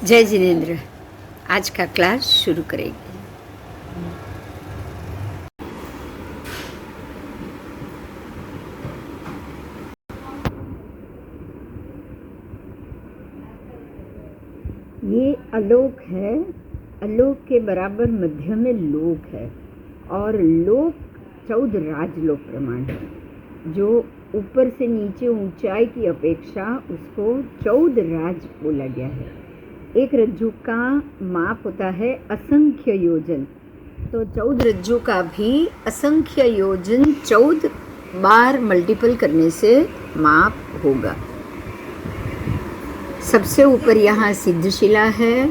जय जिनेन्द्र। आज का क्लास शुरू करेंगे। ये अलोक है, अलोक के बराबर मध्य में लोक है और लोक 14 राजलोक प्रमाण है। जो ऊपर से नीचे ऊंचाई की अपेक्षा उसको 14 राज बोला गया है। एक रज्जु का माप होता है असंख्य योजन, तो 14 रज्जु का भी असंख्य योजन 14 बार मल्टीपल करने से माप होगा। सबसे ऊपर यहाँ सिद्धशिला है,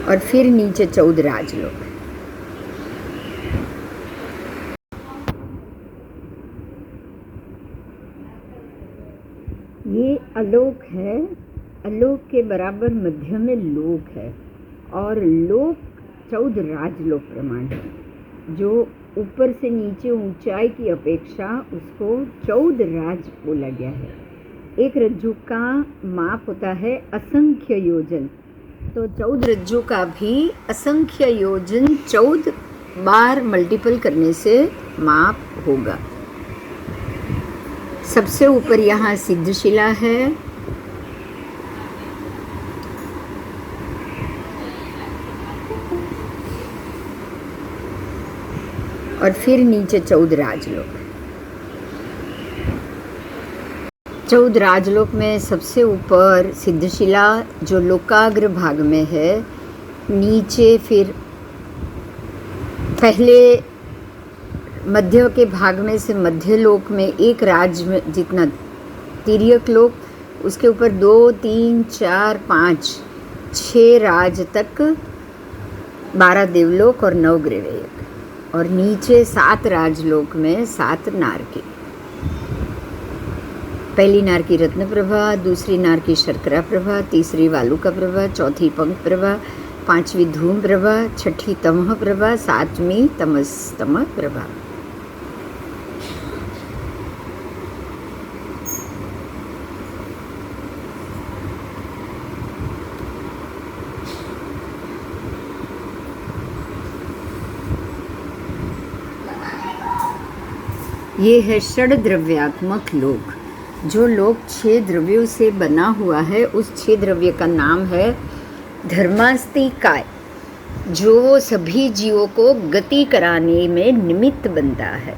और फिर नीचे 14 राजलोक। ये अलोक है, अलोक के बराबर मध्य में लोक है और लोक 14 राजलोक प्रमाण है। जो ऊपर से नीचे ऊंचाई की अपेक्षा उसको 14 राज बोला गया है। एक रज्जु का माप होता है असंख्य योजन, तो 14 रज्जु का भी असंख्य योजन 14 बार मल्टीपल करने से माप होगा। सबसे ऊपर यहाँ सिद्धशिला है, और फिर नीचे 14 राजलोक। 14 राजलोक में सबसे ऊपर सिद्धशिला जो लोकाग्र भाग में है, नीचे फिर पहले मध्य के भाग में से मध्य लोक में एक राज में जितना तिर्यक लोक, उसके ऊपर 2, 3, 4, 5, 6 राज तक 12 देवलोक और 9 ग्रहलोक, और नीचे 7 राजलोक में 7 नारकी। पहली नारकी रत्न प्रभा, दूसरी नारकी शर्करा प्रभा, तीसरी वालुका प्रभा, चौथी पंख प्रभा, पांचवी धूम प्रभा, छठी तमह प्रभा, सातवीं तमस्तम प्रभा। ये है षड द्रव्यात्मक लोक। जो लोक 6 द्रव्यों से बना हुआ है, उस 6 द्रव्य का नाम है धर्मास्तिकाय, जो सभी जीवों को गति कराने में निमित्त बनता है।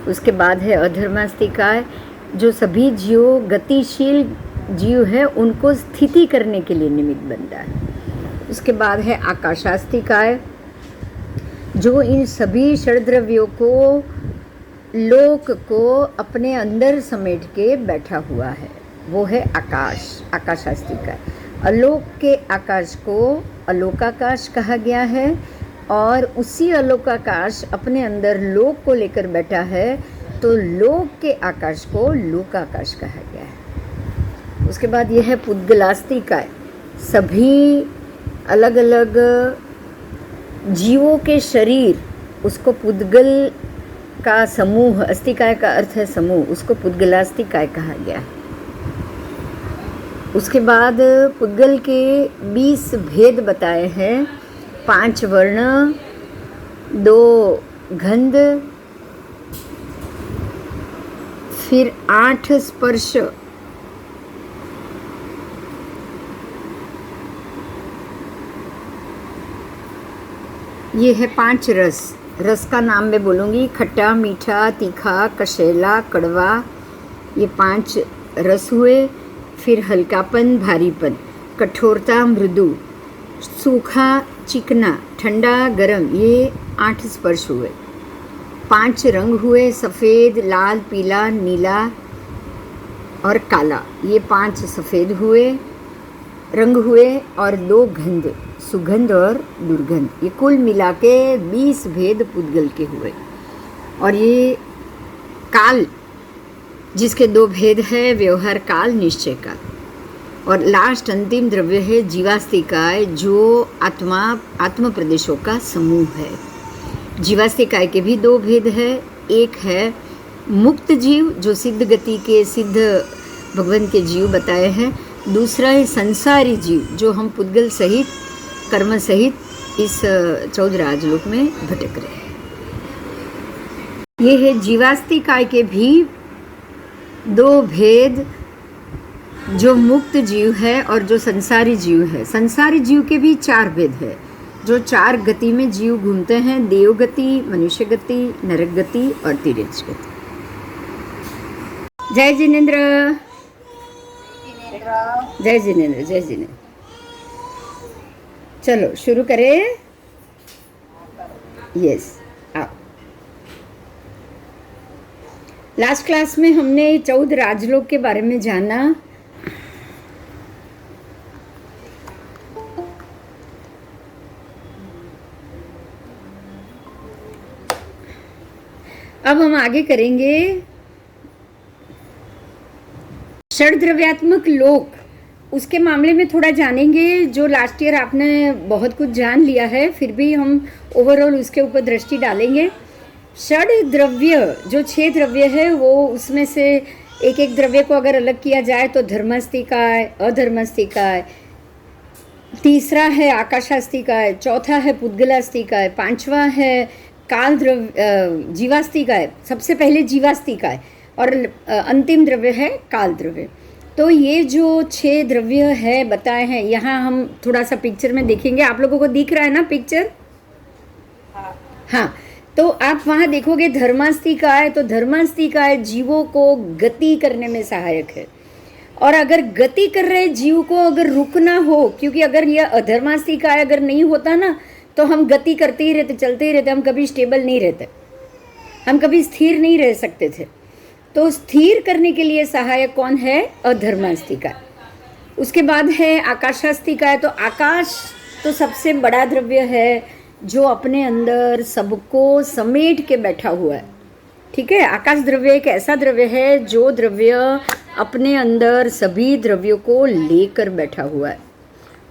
उसके बाद है अधर्मास्तिकाय, जो सभी जीवों गतिशील जीव है उनको स्थिति करने के लिए निमित्त बनता है। उसके बाद है आकाशास्तिकाय, जो इन सभी षड्द्रव्यों को लोक को अपने अंदर समेट के बैठा हुआ है, वो है आकाश, आकाशास्तिकाय। अलोक के आकाश को अलोकाकाश कहा गया है, और उसी अलोकाकाश अपने अंदर लोक को लेकर बैठा है, तो लोक के आकाश को लोकाकाश कहा गया है। उसके बाद यह है पुद्गलास्तिकाय, सभी अलग अलग जीवों के शरीर, उसको पुद्गल का समूह, अस्तिकाय का अर्थ है समूह, उसको पुद्गलास्तिकाय कहा गया है। उसके बाद पुद्गल के 20 भेद बताए हैं, 5 वर्ण, 2 गंध, फिर 8 स्पर्श, ये है 5 रस। रस का नाम मैं बोलूँगी, खट्टा, मीठा, तीखा, कशेला, कड़वा, ये 5 रस हुए। फिर हल्कापन, भारीपन, कठोरता, मृदु, सूखा, चिकना, ठंडा, गरम, ये 8 स्पर्श हुए। 5 रंग हुए, सफ़ेद, लाल, पीला, नीला और काला, ये 5 सफ़ेद हुए रंग हुए, और 2 गंध, सुगंध और दुर्गंध, ये कुल मिला के 20 भेद पुद्गल के हुए। और ये काल, जिसके 2 भेद है, व्यवहार काल, निश्चय काल। और लास्ट अंतिम द्रव्य है जीवास्तिकाय, जो आत्म प्रदेशों का समूह है। जीवास्तिकाय के भी 2 भेद है, एक है मुक्त जीव जो सिद्ध गति के सिद्ध भगवान के जीव बताए हैं, दूसरा है संसारी जीव जो हम पुद्गल सहित कर्म सहित इस 14 राजलोक में भटक रहे हैं। ये है जीवास्तिकाय के भी 2 भेद, जो मुक्त जीव है और जो संसारी जीव है। संसारी जीव के भी 4 भेद है, जो 4 गति में जीव घूमते हैं, देव गति, मनुष्य गति, नरक गति और तिर्यज गति। जय जिनेंद्र, जय जिनेंद्र, जय जिनेंद्र। चलो शुरू करें। यस, आओ। लास्ट क्लास में हमने 14 राजलोक के बारे में जाना। अब हम आगे करेंगे षड्द्रव्यात्मक लोक, उसके मामले में थोड़ा जानेंगे। जो लास्ट ईयर आपने बहुत कुछ जान लिया है, फिर भी हम ओवरऑल उसके ऊपर दृष्टि डालेंगे। षड द्रव्य जो 6 द्रव्य है, वो उसमें से एक एक द्रव्य को अगर अलग किया जाए तो धर्मास्तिकाय, अधर्मास्तिकाय, तीसरा है आकाशास्तिकाय, चौथा है पुद्गलास्तिकाय, 5वां है काल द्रव्य जीवास्तिकाय, सबसे पहले जीवास्तिकाय, और अंतिम द्रव्य है काल द्रव्य। तो ये जो 6 द्रव्य है बताए हैं, यहाँ हम थोड़ा सा पिक्चर में देखेंगे। आप लोगों को दिख रहा है ना पिक्चर? हाँ, तो आप वहाँ देखोगे धर्मास्तिकाय, तो धर्मास्तिकाय जीवों को गति करने में सहायक है। और अगर गति कर रहे जीव को अगर रुकना हो, क्योंकि अगर यह अधर्मास्तिकाय अगर नहीं होता ना, तो हम गति करते ही रहते, चलते ही रहते, हम कभी स्टेबल नहीं रहते, हम कभी स्थिर नहीं रह सकते थे। तो स्थिर करने के लिए सहायक कौन है? अधर्मास्तिकाय। उसके बाद है आकाशास्तिकाय। तो आकाश तो सबसे बड़ा द्रव्य है जो अपने अंदर सबको समेट के बैठा हुआ है। ठीक है, आकाश द्रव्य एक ऐसा द्रव्य है जो द्रव्य अपने अंदर सभी द्रव्यों को लेकर बैठा हुआ है।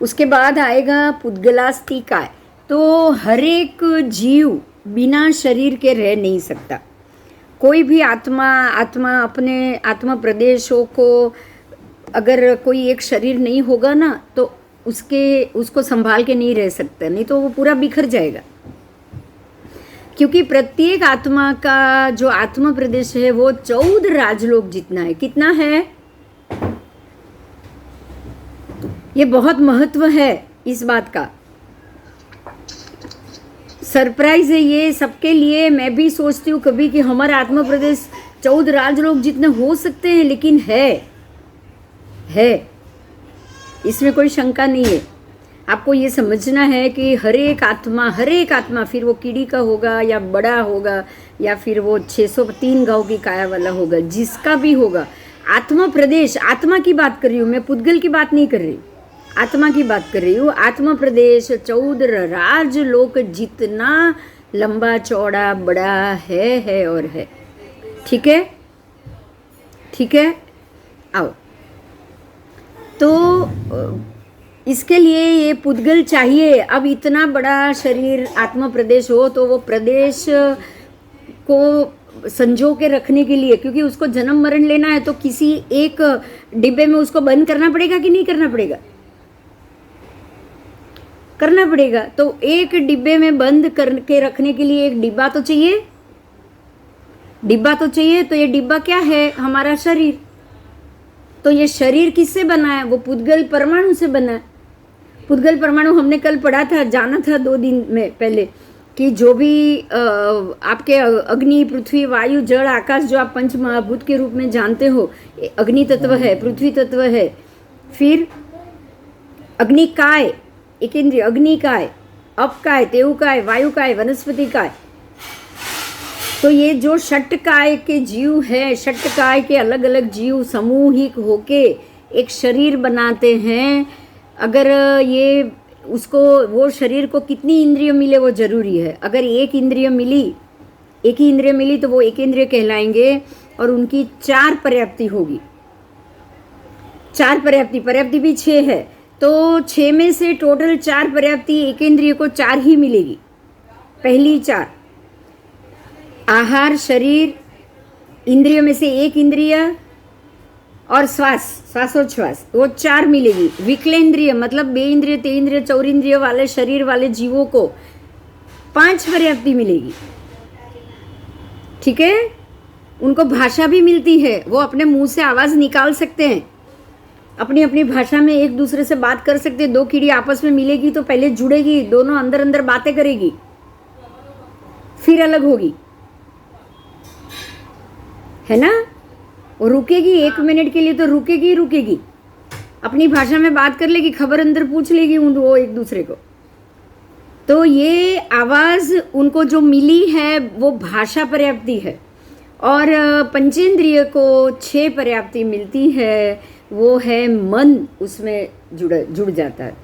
उसके बाद आएगा पुद्गलास्तिकाय। तो हर एक जीव बिना शरीर के रह नहीं सकता। कोई भी आत्मा अपने आत्मा प्रदेशों को अगर कोई एक शरीर नहीं होगा ना, तो उसको संभाल के नहीं रह सकता, नहीं तो वो पूरा बिखर जाएगा। क्योंकि प्रत्येक आत्मा का जो आत्मा प्रदेश है वो 14 राजलोक जितना है। कितना है? ये बहुत महत्व है इस बात का। सरप्राइज है ये सबके लिए। मैं भी सोचती हूँ कभी कि हमारा आत्मा प्रदेश 14 राजलोक जितने हो सकते हैं, लेकिन है, इसमें कोई शंका नहीं है। आपको ये समझना है कि हर एक आत्मा, फिर वो कीड़ी का होगा या बड़ा होगा या फिर वो 603 गांव की काया वाला होगा, जिसका भी होगा, आत्मा प्रदेश, आत्मा की बात कर रही हूँ मैं, पुद्गल की बात नहीं कर रही, आत्मा की बात कर रही हूँ। आत्मा प्रदेश 14 राजलोक जितना लंबा चौड़ा बड़ा है और है। ठीक है, ठीक है, आओ। तो इसके लिए ये पुद्गल चाहिए। अब इतना बड़ा शरीर आत्मा प्रदेश हो तो वो प्रदेश को संजो के रखने के लिए, क्योंकि उसको जन्म मरण लेना है, तो किसी एक डिब्बे में उसको बंद करना पड़ेगा कि नहीं करना पड़ेगा? करना पड़ेगा। तो एक डिब्बे में बंद करके रखने के लिए एक डिब्बा तो चाहिए, तो ये डिब्बा क्या है? हमारा शरीर। तो ये शरीर किससे बना है? वो पुद्गल परमाणु से बना है। पुद्गल परमाणु हमने कल पढ़ा था, जाना था 2 दिन में पहले, कि जो भी आपके अग्नि, पृथ्वी, वायु, जल, आकाश, जो आप पंच महाभूत के रूप में जानते हो, अग्नि तत्व है, पृथ्वी तत्व है, फिर अग्निकाय, एक इंद्रिय, अग्निकाय, अपकाय, तेउकाय, वायुकाय, वनस्पतिकाय। तो ये जो षटकाय के जीव है, षटकाय के अलग अलग जीव सामूहिक होके एक शरीर बनाते हैं। अगर ये उसको, वो शरीर को कितनी इंद्रिय मिले वो जरूरी है। अगर एक ही इंद्रिय मिली तो वो एक इंद्रिय कहलाएंगे, और उनकी 4 पर्याप्ति होगी। 4 पर्याप्ति भी 6 है, तो 6 में से टोटल 4 पर्याप्ति एक इंद्रिय को 4 ही मिलेगी, पहली 4। आहार, शरीर, इंद्रियों में से एक इंद्रिय और श्वासोच्छ्वास, वो 4 मिलेगी। विकलेंद्रिय मतलब बे इंद्रिय, ते इंद्रिय, चौरिंद्रिय वाले शरीर वाले जीवों को 5 पर्याप्ति मिलेगी। ठीक है, उनको भाषा भी मिलती है, वो अपने मुंह से आवाज निकाल सकते हैं, अपनी अपनी भाषा में एक दूसरे से बात कर सकते हैं। 2 कीड़ी आपस में मिलेगी तो पहले जुड़ेगी, दोनों अंदर अंदर बातें करेगी, फिर अलग होगी, है ना। वो रुकेगी 1 मिनट के लिए, तो रुकेगी, अपनी भाषा में बात कर लेगी, खबर अंदर पूछ लेगी वो एक दूसरे को। तो ये आवाज उनको जो मिली है वो भाषा पर्याप्ति है। और पंचेंद्रिय को 6 पर्याप्ति मिलती है, वो है मन, उसमें जुड़ जाता है।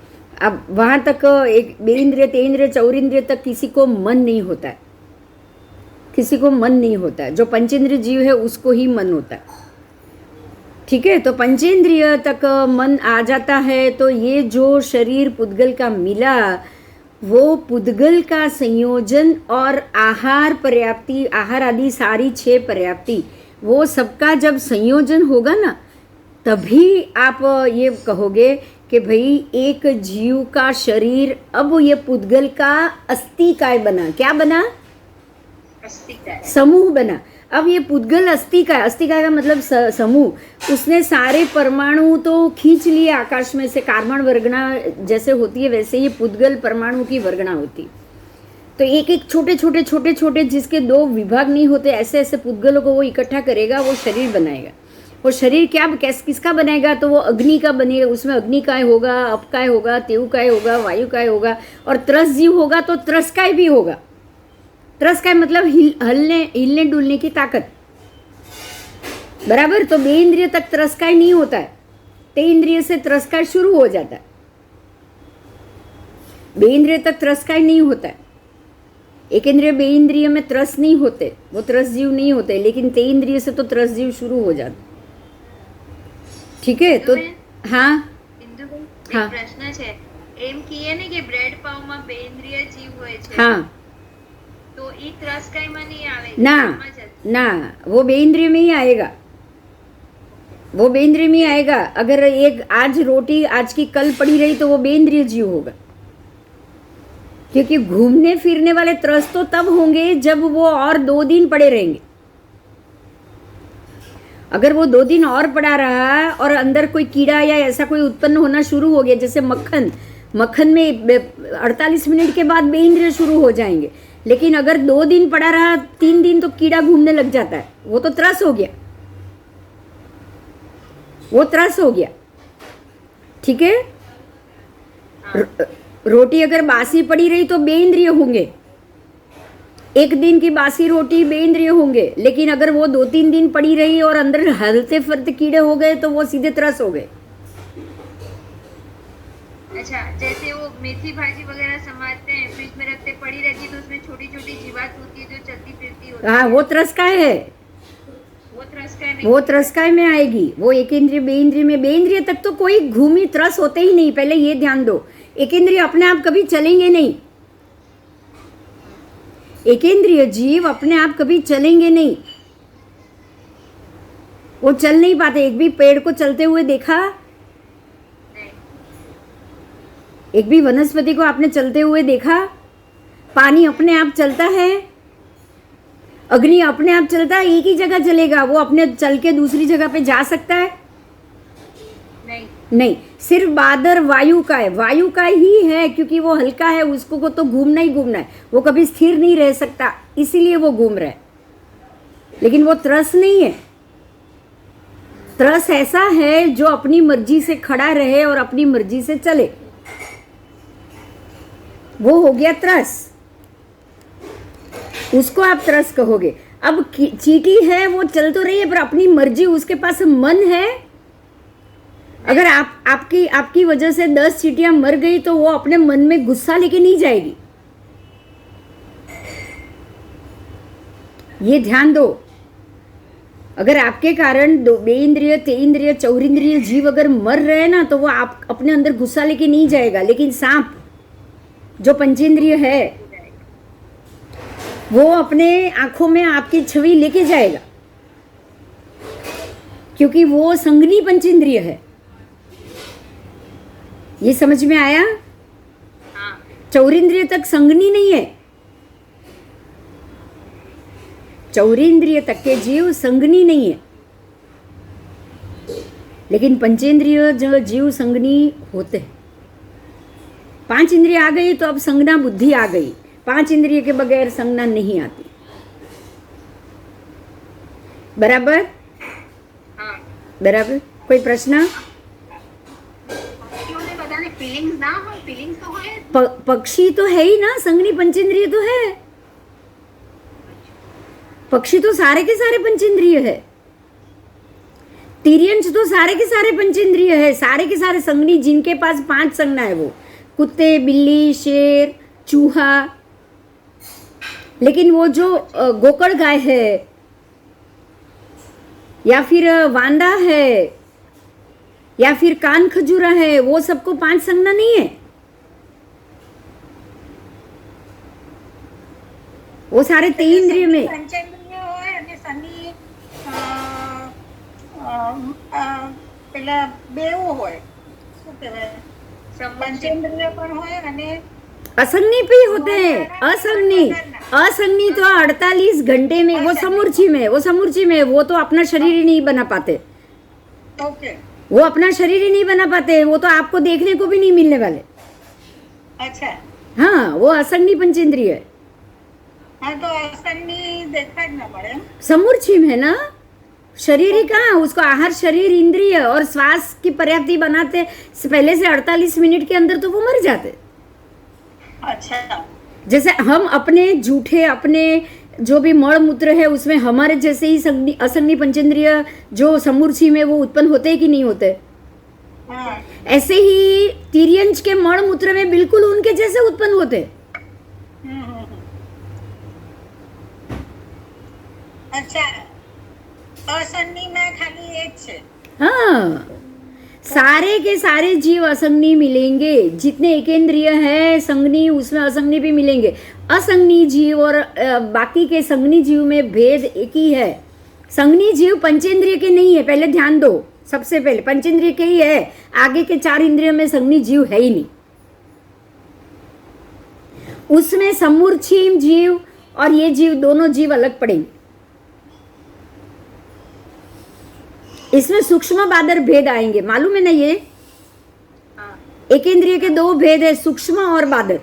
अब वहाँ तक एक बेइंद्रिय, तेइंद्रिय, चौरिंद्रिय तक किसी को मन नहीं होता है, किसी को मन नहीं होता है। जो पंचेंद्रिय जीव है उसको ही मन होता है। ठीक है, तो पंचेंद्रिय तक मन आ जाता है। तो ये जो शरीर पुद्गल का मिला, वो पुद्गल का संयोजन और आहार पर्याप्ति, आहार आदि सारी 6 पर्याप्ति, वो सबका जब संयोजन होगा ना, तभी आप ये कहोगे कि भाई एक जीव का शरीर अब ये पुद्गल का अस्थिकाय बना। क्या बना? अस्थिकाय, समूह बना। अब ये पुद्गल अस्थिकाय, अस्थिकाय का मतलब समूह। उसने सारे परमाणु तो खींच लिए आकाश में से, कार्बन वर्गणा जैसे होती है वैसे ये पुद्गल परमाणु की वर्गणा होती। तो एक एक छोटे छोटे जिसके 2 विभाग नहीं होते, ऐसे ऐसे पुद्गलों को वो इकट्ठा करेगा, वो शरीर बनाएगा। वो शरीर क्या किसका बनाएगा? तो वो अग्नि का बनेगा, उसमें अग्नि काय होगा, अप काय होगा, तेव काय होगा, वायु काय होगा, और त्रस जीव होगा तो त्रस काय भी होगा। त्रस काय मतलब हिलने डुलने की ताकत, बराबर। तो बे इंद्रिय तक त्रस काय नहीं होता है, ते इंद्रिय से त्रस काय शुरू हो जाता है। बे इंद्रिय तक त्रस काय नहीं होता है। एक इंद्रिय बे इंद्रिय में त्रस नहीं होते, वो त्रस जीव नहीं होते, लेकिन ते इंद्रिय से तो त्रस जीव शुरू हो जाते। ठीक है, तो हाँ हाँ प्रश्न છે એમ કીએ ને કે બ્રેડ પાવમાં બેઇન્દ્રિય જીવ હોય છે, हाँ તો ઈ ત્રસ્કાઈમાં નહીં આવે ना ना, वो बेइंद्रिय में ही आएगा, वो बेइंद्रिय में ही आएगा। अगर एक आज रोटी आज की कल पड़ी रही तो वो बेइंद्रिय जीव होगा, क्योंकि घूमने फिरने वाले त्रस तो तब होंगे जब वो और 2 दिन पड़े रहेंगे। अगर वो 2 दिन और पड़ा रहा और अंदर कोई कीड़ा या ऐसा कोई उत्पन्न होना शुरू हो गया, जैसे मक्खन में 48 मिनट के बाद बेइंद्रिय शुरू हो जाएंगे, लेकिन अगर 2 दिन पड़ा रहा, 3 दिन तो कीड़ा घूमने लग जाता है, वो तो त्रस हो गया, वो त्रस हो गया। ठीक है, रोटी अगर बासी पड़ी रही तो बेइंद्रिय होंगे, 1 दिन की बासी रोटी बेइंद्रिय होंगे, लेकिन अगर वो 2-3 दिन पड़ी रही और अंदर हलते फलते कीड़े हो गए तो वो सीधे त्रस हो गए। अच्छा, जैसे वो मेथी भाजी वगैरह समारते हैं, फ्रिज में रखते, पड़ी रहती है तो उसमें छोटी छोटी जीवात होती है जो चलती फिरती होती है। हाँ, वो त्रस्काय है, वो त्रस्काय नहीं, वो त्रस्काय में आएगी। वो एक इंद्रिय बे इंद्रिय में, बे इंद्रिय तक तो कोई घूमी त्रस होते ही नहीं, पहले ये ध्यान दो। एक इंद्रिय अपने आप कभी चलेंगे नहीं, एकेंद्रिय जीव अपने आप कभी चलेंगे नहीं, वो चल नहीं पाते। एक भी पेड़ को चलते हुए देखा? एक भी वनस्पति को आपने चलते हुए देखा? पानी अपने आप चलता है, अग्नि अपने आप चलता है, एक ही जगह चलेगा, वो अपने चल के दूसरी जगह पे जा सकता है? नहीं, सिर्फ बादर वायु का है, वायु का ही है, क्योंकि वो हल्का है, उसको को तो घूमना ही घूमना है, वो कभी स्थिर नहीं रह सकता, इसीलिए वो घूम रहा है। लेकिन वो त्रस नहीं है। त्रस ऐसा है जो अपनी मर्जी से खड़ा रहे और अपनी मर्जी से चले, वो हो गया त्रस, उसको आप त्रस कहोगे। अब चींटी है, वो चल तो रही है पर अपनी मर्जी, उसके पास मन है। अगर आपकी वजह से 10 चींटियां मर गई तो वो अपने मन में गुस्सा लेके नहीं जाएगी, ये ध्यान दो। अगर आपके कारण बे इंद्रिय, ते इंद्रिय, चौरिंद्रिय जीव अगर मर रहे हैं ना, तो वो आप अपने अंदर गुस्सा लेके नहीं जाएगा। लेकिन सांप जो पंचेंद्रिय है, वो अपने आंखों में आपकी छवि लेके जाएगा, क्योंकि वो संगनी पंचेंद्रिय है। ये समझ में आया? हाँ। चौरेंद्रिय तक संगनी नहीं है। चौरेंद्रिय तक के जीव संगनी नहीं है, लेकिन पंचेंद्रिय जो जीव संगनी होते हैं। 5 इंद्रिय आ गई तो अब संज्ञा बुद्धि आ गई। 5 इंद्रिय के बगैर संज्ञा नहीं आती। बराबर? हाँ। बराबर। कोई प्रश्न? क्यों नहीं पता नहीं, फीलिंग्स ना हो, फीलिंग्स तो है। पक्षी तो है ही ना, संगनी पंचेंद्रिय तो है। पक्षी तो सारे के सारे पंचेंद्रिय है। तिर्यंश तो सारे के सारे पंचेंद्रिय है, सारे के सारे संगनी, जिनके पास 5 संज्ञा है, वो कुत्ते, बिल्ली, शेर, चूहा। लेकिन वो जो गोकड़ गाय है या फिर वांदा है या फिर कान खजूरा है, वो सबको 5 संज्ञा नहीं है। वो सारे 3 इंद्रिय में પંચેન્દ્રિય હોય અને શનિ પેલા બેવું હોય, શું કહેવાય, પંચેન્દ્રિય પણ હોય અને असंगनी पे ही होते हैं। असंगनी तो 48 घंटे में, वो समूर्ची में, वो तो अपना शरीर ही नहीं बना पाते। ઓકે, वो अपना शरीर ही नहीं बना पाते, वो तो आपको देखने को भी नहीं मिलने वाले। અચ્છા, हाँ, वो असंगनी पंचेंद्रिय है। હા તો શનિ દેખાય જ ન મળે એમ? समूर्छिम है ना, शरीर ही कहाँ, उसको आहार, शरीर, इंद्रिय और श्वास की पर्याप्ति बनाते पहले से 48 मिनट के अंदर तो वो मर जाते। અચ્છા, जैसे हम अपने जूठे, अपने जो भी मल मूत्र है उसमें हमारे जैसे ही असंगनी पंचेंद्रिय जो समूर्छी में वो उत्पन्न होते कि नहीं होते, હા, ऐसे ही तिर्यंश के मल मूत्र में बिल्कुल उनके जैसे उत्पन्न होते। અચ્છા, અશનિમાં ખાલી એક છે? हाँ, सारे के सारे जीव असंगनी मिलेंगे। जितने एकेंद्रिय है संगनी, उसमें असंगनी भी मिलेंगे। असंगनी जीव और बाकी के संगनी जीव में भेद एक ही है। संगनी जीव पंचेंद्रिय के नहीं है, पहले ध्यान दो। सबसे पहले पंचेंद्रिय के ही है, आगे के 4 इंद्रियों में संगनी जीव है ही नहीं। उसमें समूर्छिम जीव और ये जीव, दोनों जीव अलग पड़ेंगे। इसमें सूक्ष्म बादर भेद आएंगे, मालूम है ना ये? एक इंद्रिय के 2 भेद है, सूक्ष्म और बादर।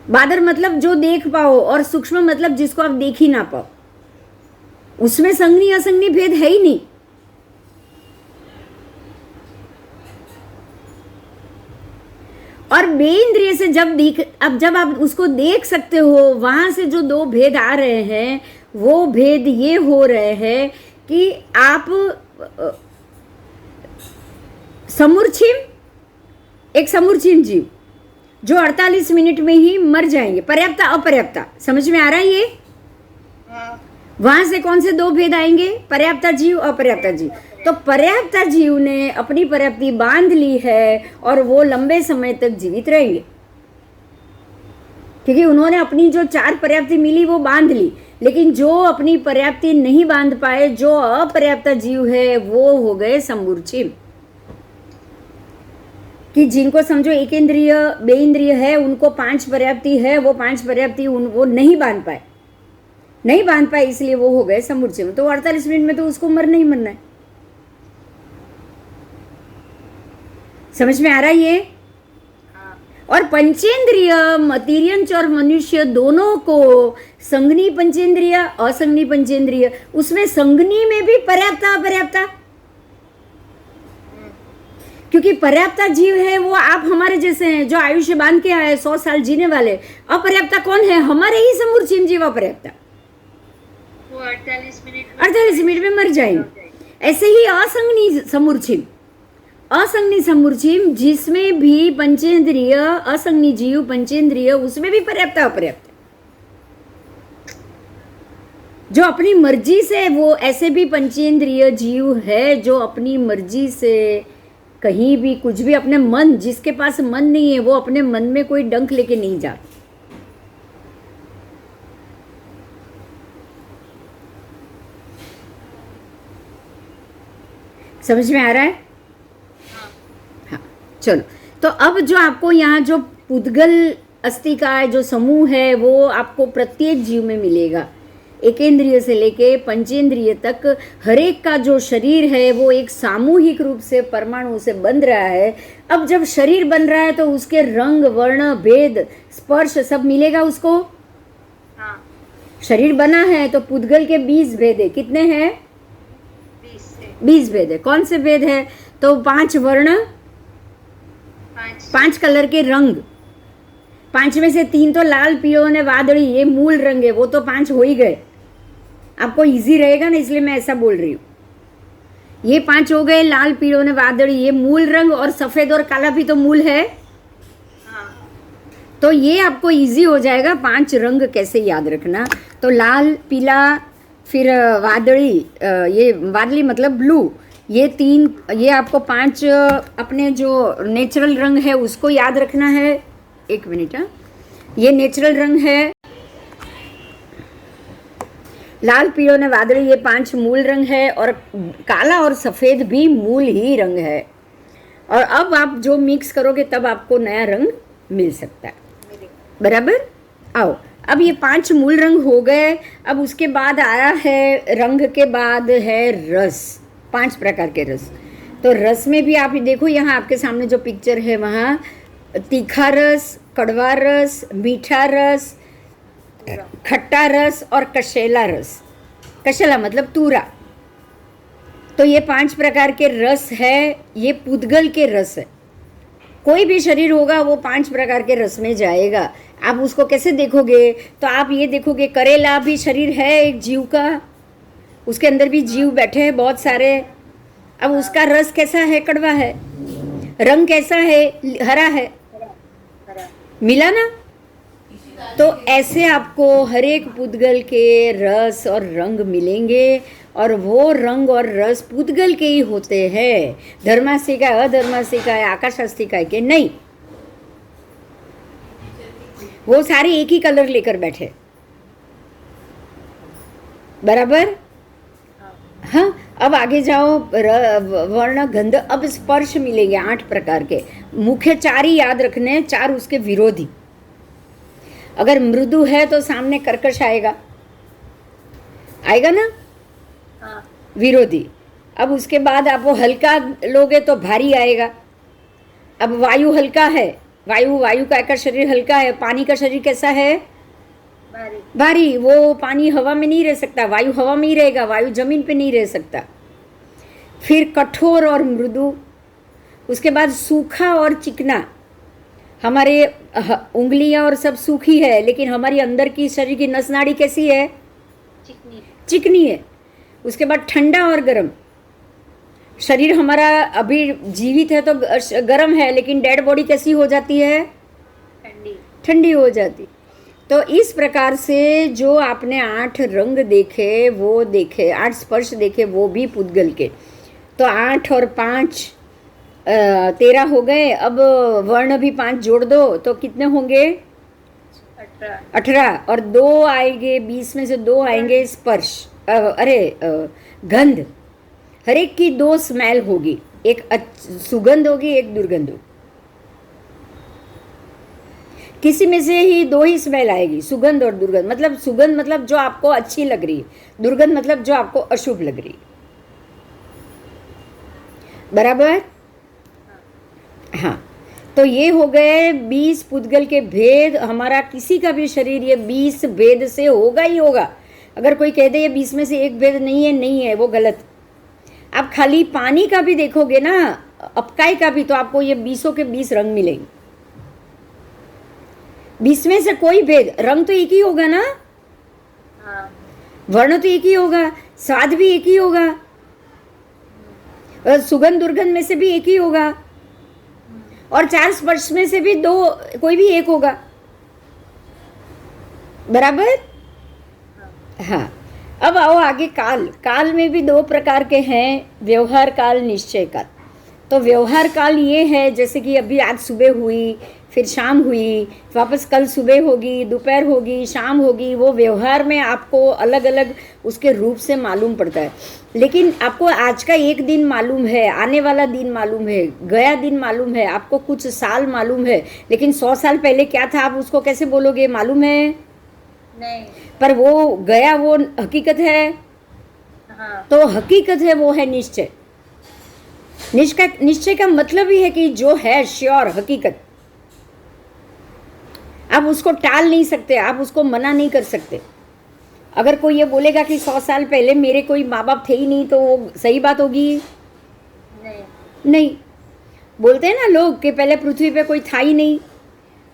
बादर मतलब जो देख पाओ, और सूक्ष्म मतलब जिसको आप देख ही ना पाओ। उसमें संगनी असंगनी भेद है ही नहीं। और बे इंद्रिय से जब आप उसको देख सकते हो, वहां से जो 2 भेद आ रहे हैं, वो भेद ये हो रहे हैं कि आप समूर्छिम, एक समूर्छिम जीव जो 48 मिनट में ही मर जाएंगे। पर्याप्ता अपर्याप्ता समझ में आ रहा है ये? वहां से कौन से 2 भेद आएंगे? पर्याप्ता जीव, अपर्याप्ता जीव। तो पर्याप्ता जीव ने अपनी पर्याप्ति बांध ली है और वो लंबे समय तक जीवित रहेंगे, क्योंकि उन्होंने अपनी जो 4 पर्याप्ति मिली वो बांध ली। लेकिन जो अपनी पर्याप्ति नहीं बांध पाए, जो अपर्याप्त जीव है, वो हो गए समूर्छिम। कि जिनको समझो एक इंद्रिय, बे इंद्रिय है, उनको 5 पर्याप्ति है, वो 5 पर्याप्ति वो नहीं बांध पाए, इसलिए वो हो गए समूर्छिम। तो 48 मिनट में तो उसको मरना ही मरना है। समझ में आ रहा है ये? और पंचेंद्रिय, तिर्यंश और मनुष्य दोनों को संगनी पंचेंद्रिय, असंगनी पंचेंद्रिय, उसमें संगनी में भी पर्याप्ता अपर्याप्ता, क्योंकि पर्याप्ता जीव है वो आप हमारे जैसे हैं, जो आयुष्य बांध के आए 100 साल जीने वाले। अपर्याप्ता कौन है? हमारे ही समूर्छिम जीव अपर्याप्ता, वो 48 मिनट में मर जाएंगे। ऐसे ही असंगनी समूर्छिम, जिसमें भी पंचेंद्रिय, असंगनी जीव पंचेंद्रिय, उसमें भी पर्याप्त अपर्याप्त, जो अपनी मर्जी से, वो ऐसे भी पंचेंद्रिय जीव है जो अपनी मर्जी से कहीं भी कुछ भी, अपने मन, जिसके पास मन नहीं है वो अपने मन में कोई डंक लेके नहीं जाता। समझ में आ रहा है? हाँ हाँ, चलो। तो अब जो आपको यहाँ जो पुद्गल अस्थिकाय जो समूह है वो आपको प्रत्येक जीव में मिलेगा, एकेंद्रिय से लेके पंचेंद्रिय तक। हर एक का जो शरीर है वो एक सामूहिक रूप से परमाणु से बन रहा है। अब जब शरीर बन रहा है तो उसके रंग, वर्ण, भेद, स्पर्श सब मिलेगा उसको। हाँ शरीर बना है तो पुद्गल के 20 भेद है। कितने हैं? 20 से 20 भेद है। कौन से भेद है? तो 5 वर्ण, 5 कलर के रंग, 5 में से 3 तो लाल, पीलो ने वादड़ी, ये मूल रंग है, वो तो 5 हो ही गए। आपको इजी रहेगा ना, इसलिए मैं ऐसा बोल रही हूँ। ये 5 हो गए, लाल, पीलो ने वादड़ी, ये मूल रंग, और सफेद और काला भी तो मूल है। हाँ तो ये आपको इजी हो जाएगा 5 रंग कैसे याद रखना। तो लाल, पीला, फिर वादड़ी, ये वादली मतलब ब्लू, ये 3, ये आपको 5 अपने जो नेचुरल रंग है उसको याद रखना है। एक मिनट, हाँ, ये नेचुरल रंग है, लाल, पीलो ने वादड़ी, ये 5 मूल रंग है, और काला और सफ़ेद भी मूल ही रंग है। और अब आप जो मिक्स करोगे तब आपको नया रंग मिल सकता है। बराबर? आओ, अब ये 5 मूल रंग हो गए। अब उसके बाद आया है, रंग के बाद है रस, 5 प्रकार के रस। तो रस में भी आप देखो, यहाँ आपके सामने जो पिक्चर है वहाँ तीखा रस, कड़वा रस, मीठा रस, खट्टा रस और कशेला रस। कशेला मतलब तूरा। तो ये 5 प्रकार के रस है, ये पुद्गल के रस है। कोई भी शरीर होगा वो 5 प्रकार के रस में जाएगा। आप उसको कैसे देखोगे? तो आप ये देखोगे, करेला भी शरीर है एक जीव का, उसके अंदर भी जीव बैठे हैं बहुत सारे। अब उसका रस कैसा है? कड़वा है। रंग कैसा है? हरा है। मिला ना? तो ऐसे आपको हर एक पुद्गल के रस और रंग मिलेंगे, और वो रंग और रस पुद्गल के ही होते हैं। धर्मास्थिकाय, अधर्मास्थिकाय, आकाशास्थिकाय के नहीं। वो सारे एक ही कलर लेकर बैठे। बराबर? हाँ, अब आगे जाओ, वर्ण, गंध, अब स्पर्श मिलेंगे 8 प्रकार के। मुख्य 4 ही याद रखने, 4 उसके विरोधी। अगर मृदु है तो सामने कर्कश आएगा, आएगा ना? हाँ विरोधी। अब उसके बाद आप वो हल्का लोगे तो भारी आएगा। अब वायु हल्का है, वायु का शरीर हल्का है। पानी का शरीर कैसा है? भारी। भारी। वो पानी हवा में नहीं रह सकता, वायु हवा में ही रहेगा, वायु जमीन पे नहीं रह सकता। फिर कठोर और मृदु। उसके बाद सूखा और चिकना। हमारे उंगलियां और सब सूखी है, लेकिन हमारी अंदर की शरीर की नस नाड़ी कैसी है? चिकनी। चिकनी है। उसके बाद ठंडा और गर्म। शरीर हमारा अभी जीवित है तो गर्म है, लेकिन डेड बॉडी कैसी हो जाती है? ठंडी। ठंडी हो जाती। तो इस प्रकार से जो आपने 8 रंग देखे, वो देखे, 8 स्पर्श देखे, वो भी पुद्गल के। तो 8 और 5 13 हो गए। अब वर्ण भी 5 जोड़ दो तो कितने होंगे? 18। और 2 आएंगे, 20 में से 2 आएंगे स्पर्श, गंध। हर एक की 2 स्मेल होगी, एक सुगंध होगी, एक दुर्गंध होगी। किसी में से ही 2 ही स्मेल आएगी, सुगंध और दुर्गंध। मतलब सुगंध मतलब जो आपको अच्छी लग रही है, दुर्गंध मतलब जो आपको अशुभ लग रही है। बराबर? हाँ। तो ये हो गए 20 पुद्गल के भेद। हमारा किसी का भी शरीर ये 20 भेद से होगा ही होगा। अगर कोई कह दे ये 20 में से एक भेद नहीं है, नहीं है, वो गलत। आप खाली पानी का भी देखोगे ना, अपकाई का भी, तो आपको ये 20 के 20 रंग मिलेंगे। 20 में से कोई भेद, रंग तो एक ही होगा ना, हाँ वर्ण तो एक ही होगा, स्वाद भी एक ही होगा, सुगंध दुर्गंध में से भी एक ही होगा, और 4 स्पर्श में से भी 2, कोई भी एक होगा। बराबर? हाँ। अब आओ आगे, काल। काल में भी 2 प्रकार के हैं, व्यवहार काल, निश्चय काल। तो व्यवहार काल ये है, जैसे कि अभी आज सुबह हुई, फिर शाम हुई, वापस कल सुबह होगी, दोपहर होगी, शाम होगी, वो व्यवहार में आपको अलग अलग उसके रूप से मालूम पड़ता है। लेकिन आपको आज का एक दिन मालूम है, आने वाला दिन मालूम है, गया दिन मालूम है, आपको कुछ साल मालूम है, लेकिन 100 साल पहले क्या था आप उसको कैसे बोलोगे, मालूम है? नहीं। पर वो गया, वो हकीकत है। हाँ। तो हकीकत है, वो है निश्चय। निश्चय का मतलब ही है कि जो है श्योर हकीकत, आप उसको टाल नहीं सकते, आप उसको मना नहीं कर सकते। अगर कोई ये बोलेगा कि 100 साल पहले मेरे कोई माँ बाप थे ही नहीं, तो वो सही बात होगी? नहीं। बोलते हैं ना लोग कि पहले पृथ्वी पे कोई था ही नहीं।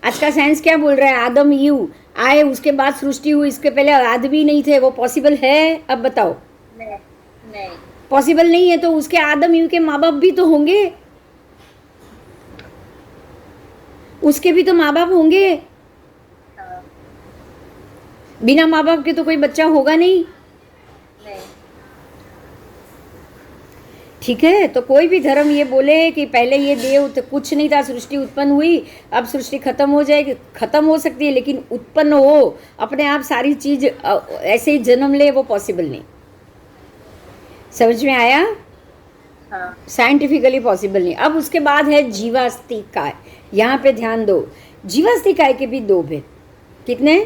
आज का साइंस क्या बोल रहा है? आदम ईव आए, उसके बाद सृष्टि हुई, इसके पहले आदमी नहीं थे। वो पॉसिबल है? अब बताओ। नहीं। पॉसिबल नहीं है, तो उसके आदम ईव के माँ बाप भी तो होंगे, उसके भी तो माँ बाप होंगे। हाँ। बिना माँ बाप के तो कोई बच्चा होगा नहीं। ठीक है, तो कोई भी धर्म ये बोले कि पहले ये देव तो कुछ नहीं था, सृष्टि उत्पन्न हुई, अब सृष्टि खत्म हो जाएगी, खत्म हो सकती है, लेकिन उत्पन्न हो अपने आप सारी चीज ऐसे ही जन्म ले, वो पॉसिबल नहीं। समझ में आया? हाँ। साइंटिफिकली पॉसिबल नहीं। अब उसके बाद है जीवास्तिकाय। यहाँ पे ध्यान दो, जीवास्तिकाय के भी दो भेद। कितने?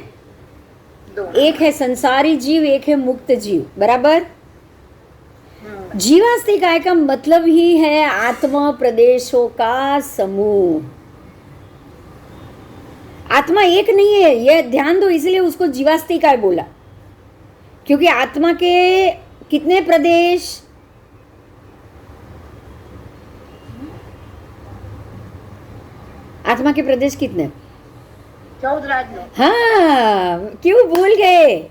दो। एक है संसारी जीव, एक है मुक्त जीव, बराबर। जीवास्तिकाय का मतलब ही है आत्मा प्रदेशों का समूह। आत्मा एक नहीं है, यह ध्यान दो, इसलिए उसको जीवास्तिकाय बोला, क्योंकि आत्मा के कितने प्रदेश? आत्मा के प्रदेश कितने? 14 राजलोक। हाँ, क्यों भूल गए?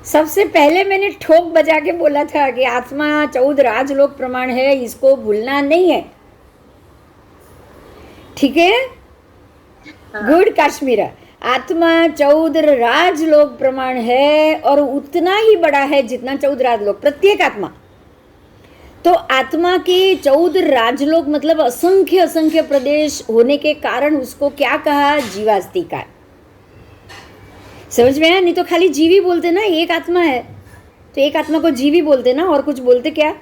सबसे पहले मैंने ठोक बजा के बोला था कि आत्मा 14 राजलोक प्रमाण है, इसको भूलना नहीं है। ठीक है? गुड काश्मीरा। आत्मा 14 राजलोक प्रमाण है और उतना ही बड़ा है जितना 14 राजलोक, प्रत्येक आत्मा। तो आत्मा के 14 राजलोक मतलब असंख्य असंख्य प्रदेश होने के कारण उसको क्या कहा? जीवास्तिकाय। समझ में आया? नहीं तो खाली जीवी बोलते ना, एक आत्मा है तो एक आत्मा को जीवी बोलते ना, और कुछ बोलते क्या?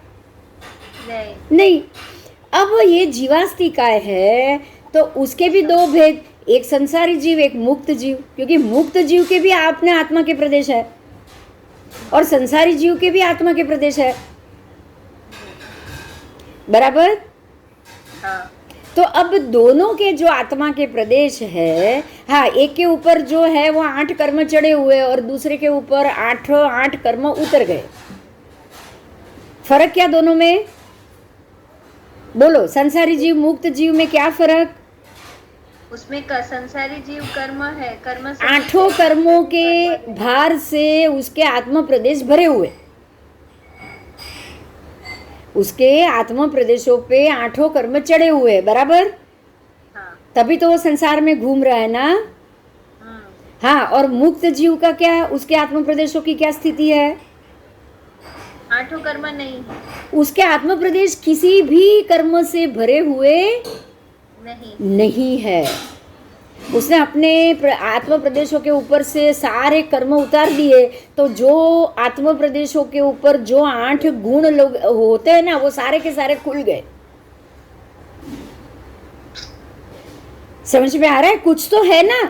नहीं। अब ये जीवास्तिकाय है तो उसके भी दो भेद, एक संसारी जीव, एक मुक्त जीव, क्योंकि मुक्त जीव के भी अपने आत्मा के प्रदेश है और संसारी जीव के भी आत्मा के प्रदेश है, बराबर। हाँ। तो अब दोनों के जो आत्मा के प्रदेश है, हाँ, एक के ऊपर जो है वो 8 कर्म चढ़े हुए और दूसरे के ऊपर 8 कर्म उतर गए। फर्क क्या दोनों में? बोलो, संसारी जीव मुक्त जीव में क्या फर्क? उसमें संसारी जीव कर्म है, कर्म 8 कर्मों के भार से उसके आत्मा प्रदेश भरे हुए, उसके आत्मा प्रदेशों पे 8 कर्म चढ़े हुए, बराबर। हाँ। तभी तो वो संसार में घूम रहा है ना। हाँ, और मुक्त जीव का क्या? उसके आत्मा प्रदेशों की क्या स्थिति है? 8 कर्म नहीं, उसके आत्मा प्रदेश किसी भी कर्म से भरे हुए नहीं है। उसने अपने आत्म प्रदेशों के ऊपर से सारे कर्म उतार दिए, तो जो आत्म प्रदेशों के ऊपर जो 8 गुण लोग होते हैं ना, वो सारे के सारे खुल गए। समझ में आ रहा है? कुछ तो है ना,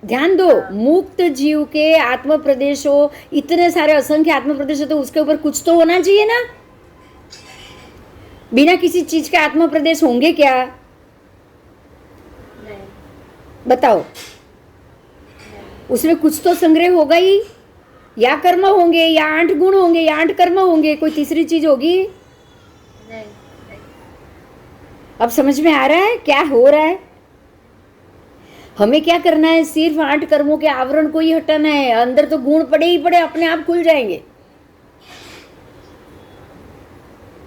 ध्यान दो। मुक्त जीव के आत्म प्रदेशों, इतने सारे असंख्य आत्म प्रदेश, तो उसके ऊपर कुछ तो होना चाहिए ना। बिना किसी चीज के आत्म प्रदेश होंगे क्या? बताओ, उसमें कुछ तो संग्रह होगा ही, या कर्म होंगे, या 8 गुण होंगे, या 8 कर्म होंगे, कोई तीसरी चीज होगी? नहीं। अब समझ में आ रहा है क्या हो रहा है? हमें क्या करना है? सिर्फ 8 कर्मों के आवरण को ही हटाना है। अंदर तो गुण पड़े ही पड़े, अपने आप खुल जाएंगे।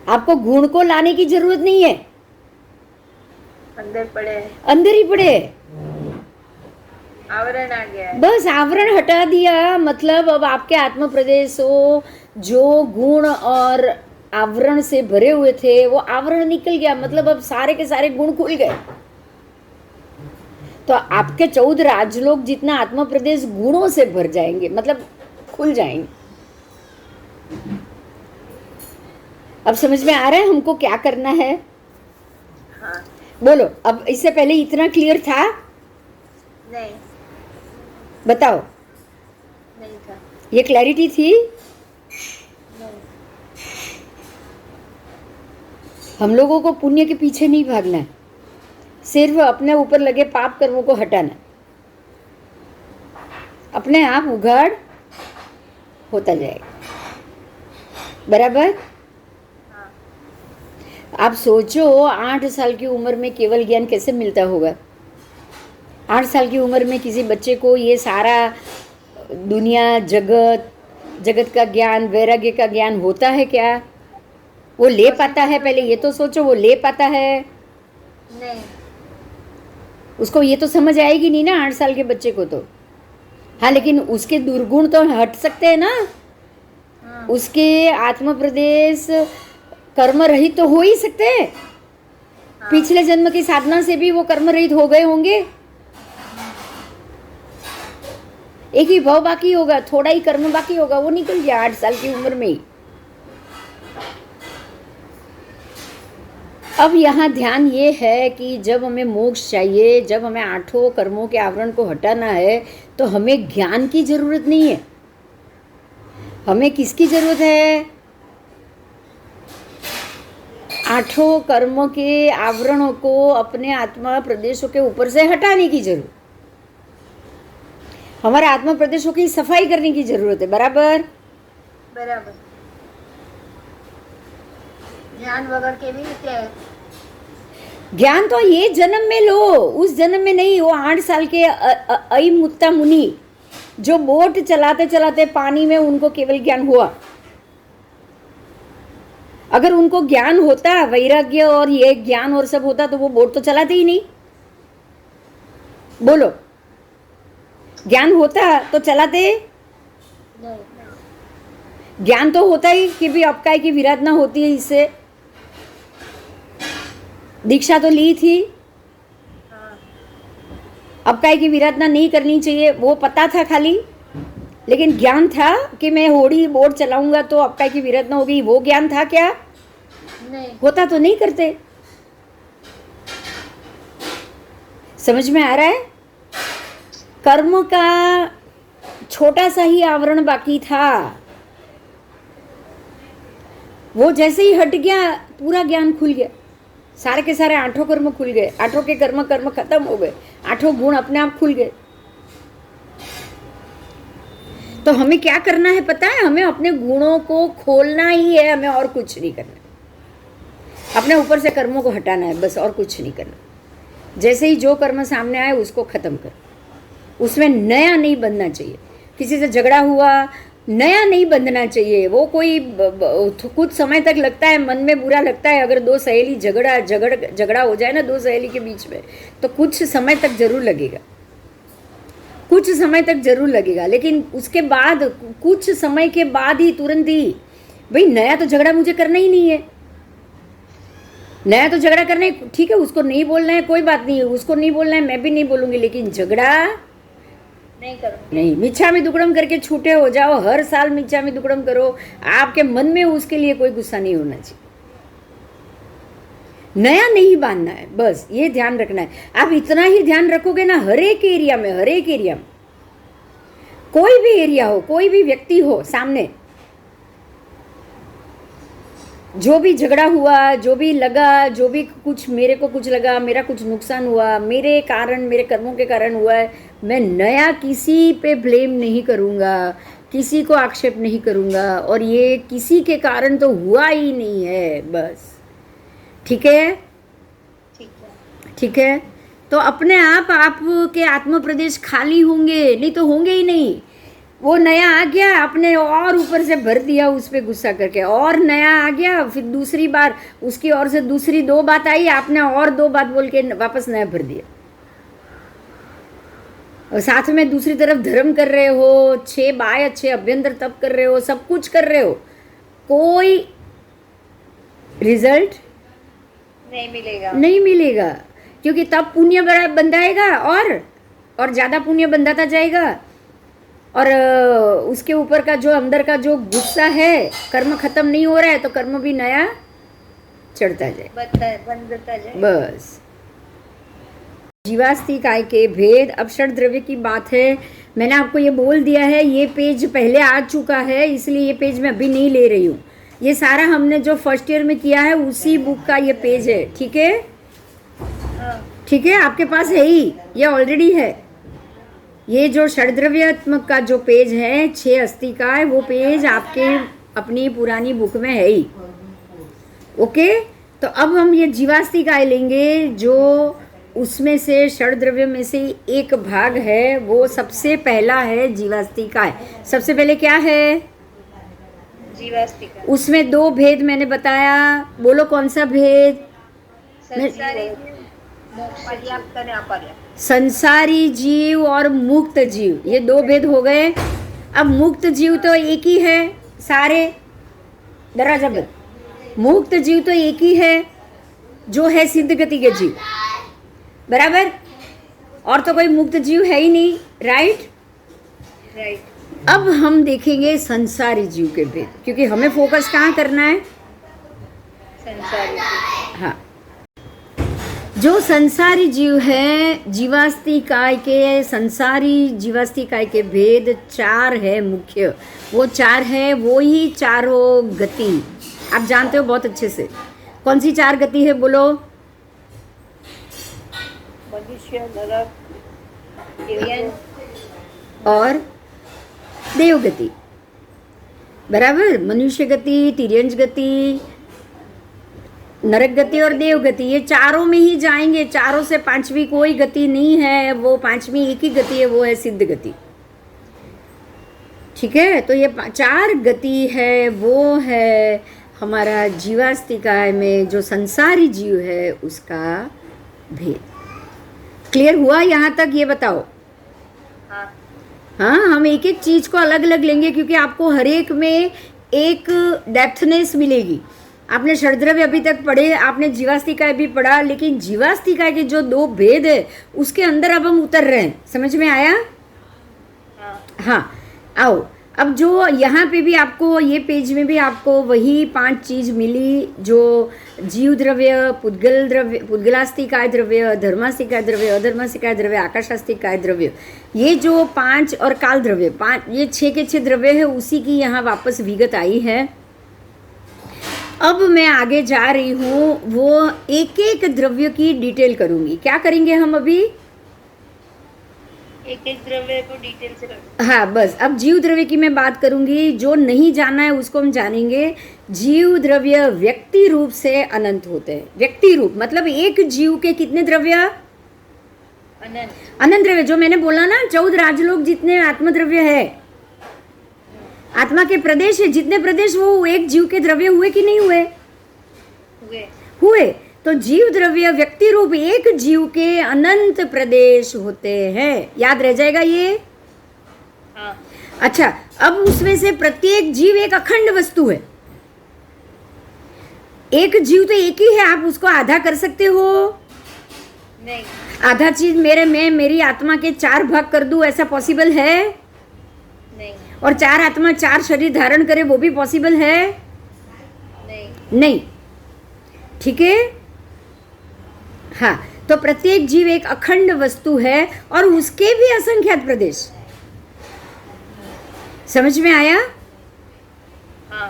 आपको गुण को लाने की जरूरत नहीं है, अंदर पड़े, अंदर ही पड़े, आवरण आ गया है। बस आवरण हटा दिया, मतलब अब आपके आत्म प्रदेशों जो गुण और आवरण से भरे हुए थे वो आवरण निकल गया, मतलब अब सारे के सारे गुण खुल गए। तो आपके 14 राजलोक जितना आत्म प्रदेश गुणों से भर जाएंगे, मतलब खुल जाएंगे। अब समझ में आ रहा है हमको क्या करना है? हाँ। बोलो, अब इससे पहले इतना क्लियर था? नहीं, बताओ, नहीं था। ये क्लैरिटी थी? नहीं। हम लोगों को पुण्य के पीछे नहीं भागना है, सिर्फ अपने ऊपर लगे पाप कर्मों को हटाना, अपने आप उघाड़ होता जाएगा। बराबर? हाँ। आप सोचो 8 साल की उम्र में केवल ज्ञान कैसे मिलता होगा? 8 साल की उम्र में किसी बच्चे को ये सारा दुनिया, जगत का ज्ञान, वैराग्य का ज्ञान होता है क्या? वो ले पाता है? पहले ये तो सोचो, वो ले पाता है? नहीं। उसको ये तो समझ आएगी नहीं ना 8 साल के बच्चे को तो। हाँ, लेकिन उसके दुर्गुण तो हट सकते हैं ना, हाँ। उसके आत्म प्रदेश कर्म रहित तो हो ही सकते हैं। हाँ। पिछले जन्म की साधना से भी वो कर्म रहित हो गए होंगे। एक ही भाव बाकी होगा, थोड़ा ही कर्म बाकी होगा, वो निकल गया 8 साल की उम्र में ही। अब यहाँ ध्यान ये है कि जब हमें मोक्ष चाहिए, जब हमें 8 कर्मों के आवरण को हटाना है, तो हमें ज्ञान की जरूरत नहीं है। हमें किसकी जरूरत है? 8 कर्मों के आवरणों को अपने आत्मा प्रदेशों के ऊपर से हटाने की जरूरत, हमारे आत्मा प्रदेशों की सफाई करने की जरूरत है। बराबर? बराबर। ज्ञान वगैरह के भी क्या है? ज्ञान तो ये जन्म में लो, उस जन्म में नहीं। वो 8 साल के अयमुत्ता मुनि जो बोट चलाते चलाते पानी में, उनको केवल ज्ञान हुआ। अगर उनको ज्ञान होता, वैराग्य और ये ज्ञान और सब होता, तो वो बोट तो चलाते ही नहीं। बोलो, ज्ञान होता तो चलाते? नहीं। ज्ञान तो होता ही कि भी अपकाय की विराधना होती है, इससे दीक्षा तो ली थी। हाँ। अपकाय की विराधना नहीं करनी चाहिए, वो पता था खाली, लेकिन ज्ञान था कि मैं होड़ी बोट चलाऊंगा तो अपकाय की विराधना होगी, वो ज्ञान था क्या? नहीं। होता तो नहीं करते। समझ में आ रहा है? कर्म का छोटा सा ही आवरण बाकी था, वो जैसे ही हट गया पूरा ज्ञान खुल गया। सारे के सारे 8 कर्म खुल गए, 8 के कर्म खत्म हो गए, 8 गुण अपने आप खुल गए। तो हमें क्या करना है पता है? हमें अपने गुणों को खोलना ही है, हमें और कुछ नहीं करना। अपने ऊपर से कर्मों को हटाना है, बस, और कुछ नहीं करना। जैसे ही जो कर्म सामने आए उसको खत्म कर, उसमें नया नहीं बनना चाहिए। किसी से झगड़ा हुआ, नया नहीं बंधना चाहिए। वो कोई कुछ समय तक लगता है, मन में बुरा लगता है। अगर 2 सहेली झगड़ा हो जाए ना 2 सहेली के बीच में, तो कुछ समय तक जरूर लगेगा, कुछ समय तक जरूर लगेगा। लेकिन उसके बाद, कुछ समय के बाद ही, तुरंत ही, भाई नया तो झगड़ा मुझे करना ही नहीं है। नया तो झगड़ा करना है, ठीक है, उसको नहीं बोलना है, कोई बात नहीं है, उसको नहीं बोलना है, मैं भी नहीं बोलूंगी, लेकिन झगड़ा नहीं करूँगी। नहीं। मिच्छामी दुक्कड़म करके छूटे हो जाओ, हर साल मिच्छामी दुक्कड़म करो, आपके मन में उसके लिए कोई गुस्सा नहीं होना चाहिए। नया नहीं बांधना है, बस ये ध्यान रखना है। आप इतना ही ध्यान रखोगे ना, हर एक एरिया में, कोई भी एरिया हो, कोई भी व्यक्ति हो सामने, जो भी झगड़ा हुआ, जो भी लगा, जो भी कुछ मेरे को कुछ लगा, मेरा कुछ नुकसान हुआ, मेरे कारण, मेरे कर्मों के कारण हुआ है, मैं नया किसी पे ब्लेम नहीं करूँगा, किसी को आक्षेप नहीं करूँगा, और ये किसी के कारण तो हुआ ही नहीं है, बस। ठीक है? ठीक है। ठीक है, तो अपने आप आपके आत्म प्रदेश खाली होंगे, नहीं तो होंगे ही नहीं। वो नया आ गया, आपने और ऊपर से भर दिया उस पर गुस्सा करके, और नया आ गया, फिर दूसरी बार उसकी ओर से दूसरी 2 बात आई, आपने और 2 बात बोल के वापस नया भर दिया। और साथ में दूसरी तरफ धर्म कर रहे हो, 6 बाह्य 6 अभ्यंतर तप कर रहे हो, सब कुछ कर रहे हो, कोई रिजल्ट नहीं मिलेगा। नहीं मिलेगा, क्योंकि तब पुण्य बड़ा बंधाएगा और ज़्यादा पुण्य बंधाता जाएगा, और उसके ऊपर का जो अंदर का जो गुस्सा है, कर्म खत्म नहीं हो रहा है तो कर्म भी नया चढ़ता जाए, बनता जाए। बस। जीवास्ति काय के भेद। अब षड द्रव्य की बात है, मैंने आपको ये बोल दिया है, ये पेज पहले आ चुका है, इसलिए ये पेज मैं अभी नहीं ले रही हूँ। ये सारा हमने जो फर्स्ट ईयर में किया है उसी बुक का ये पेज है, ठीक है? ठीक है, आपके पास है ही, ये ऑलरेडी है। ये जो षड्द्रव्यात्मक का जो पेज है 6 अस्थि का है, वो पेज आपके अपनी पुरानी बुक में है ही। ओके, तो अब हम ये जीवास्ति काय लेंगे, जो उसमें से षड्द्रव्य में से एक भाग है, वो सबसे पहला है जीवास्ति काय। सबसे पहले क्या है? जीवास्ति का। उसमें 2 भेद मैंने बताया, बोलो कौन सा भेद? संसारी पर्याप्त और अपर्याप्त। संसारी जीव और मुक्त जीव, ये 2 भेद हो गए। अब मुक्त जीव तो एक ही है, सारे दरवाजा बंद। मुक्त जीव तो एक ही है, जो है सिद्ध गति के जीव, बराबर? और तो कोई मुक्त जीव है ही नहीं, राइट? राइट। अब हम देखेंगे संसारी जीव के भेद, क्योंकि हमें फोकस कहाँ करना है? संसारी। हाँ, जो संसारी जीव है, जीवास्ति काय के, संसारी जीवास्ति काय के भेद 4 है मुख्य। वो 4 है, वो ही चारों गति आप जानते हो बहुत अच्छे से। कौन सी 4 गति है बोलो? मनुष्य, नरक, तिर्यन और देवगति, बराबर? मनुष्य गति, तिर्यंज गति, नरक गति और देव गति, ये चारों में ही जाएंगे। चारों से 5वीं कोई गति नहीं है, वो 5वीं एक ही गति है, वो है सिद्ध गति। ठीक है, तो ये 4 गति है, वो है हमारा जीवास्ति काय में जो संसारी जीव है उसका भेद। क्लियर हुआ यहाँ तक? ये बताओ। हाँ। हाँ, हम एक एक चीज को अलग अलग लेंगे, क्योंकि आपको हर एक में एक डेप्थनेस मिलेगी। आपने षड्द्रव्य अभी तक पढ़े, आपने जीवास्ति काय भी पढ़ा, लेकिन जीवास्ति काय के जो 2 भेद है उसके अंदर अब हम उतर रहे हैं। समझ में आया? हाँ, आओ। अब जो यहाँ पे भी आपको, ये पेज में भी आपको वही 5 चीज मिली, जो जीव द्रव्य, पुद्गल द्रव्य, पुद्गलास्ति काय द्रव्य, धर्मास्ति काय द्रव्य, अधर्मास्ति काय द्रव्य, आकाशास्ति काय द्रव्य, ये जो 5 और काल द्रव्य 5, ये 6 के 6 द्रव्य है, उसी की यहाँ वापस विगत आई है। अब मैं आगे जा रही हूँ, वो एक एक द्रव्य की डिटेल करूँगी। क्या करेंगे हम अभी? एक एक द्रव्य को डिटेल से कर। हाँ, बस अब जीव द्रव्य की मैं बात करूंगी। जो नहीं जाना है उसको हम जानेंगे। जीव द्रव्य व्यक्ति रूप से अनंत होते हैं। व्यक्ति रूप मतलब एक जीव के कितने द्रव्य? अनंत। अनंत द्रव्य, जो मैंने बोला ना, 14 राजलोक जितने आत्मद्रव्य है, आत्मा के प्रदेश है, जितने प्रदेश, वो एक जीव के द्रव्य हुए कि नहीं हुए? हुए। तो जीव द्रव्य व्यक्ति रूप एक जीव के अनंत प्रदेश होते हैं। याद रह जाएगा ये? हाँ। अच्छा, अब उसमें से प्रत्येक जीव एक अखंड वस्तु है। एक जीव तो एक ही है, आप उसको आधा कर सकते हो? नहीं। आधा चीज मेरी आत्मा के 4 भाग कर दूं, ऐसा पॉसिबल है? नहीं। और 4 आत्मा 4 शरीर धारण करे, वो भी पॉसिबल है? नहीं। ठीक है? हाँ, तो प्रत्येक जीव एक अखंड वस्तु है और उसके भी असंख्यात प्रदेश। समझ में आया? हाँ।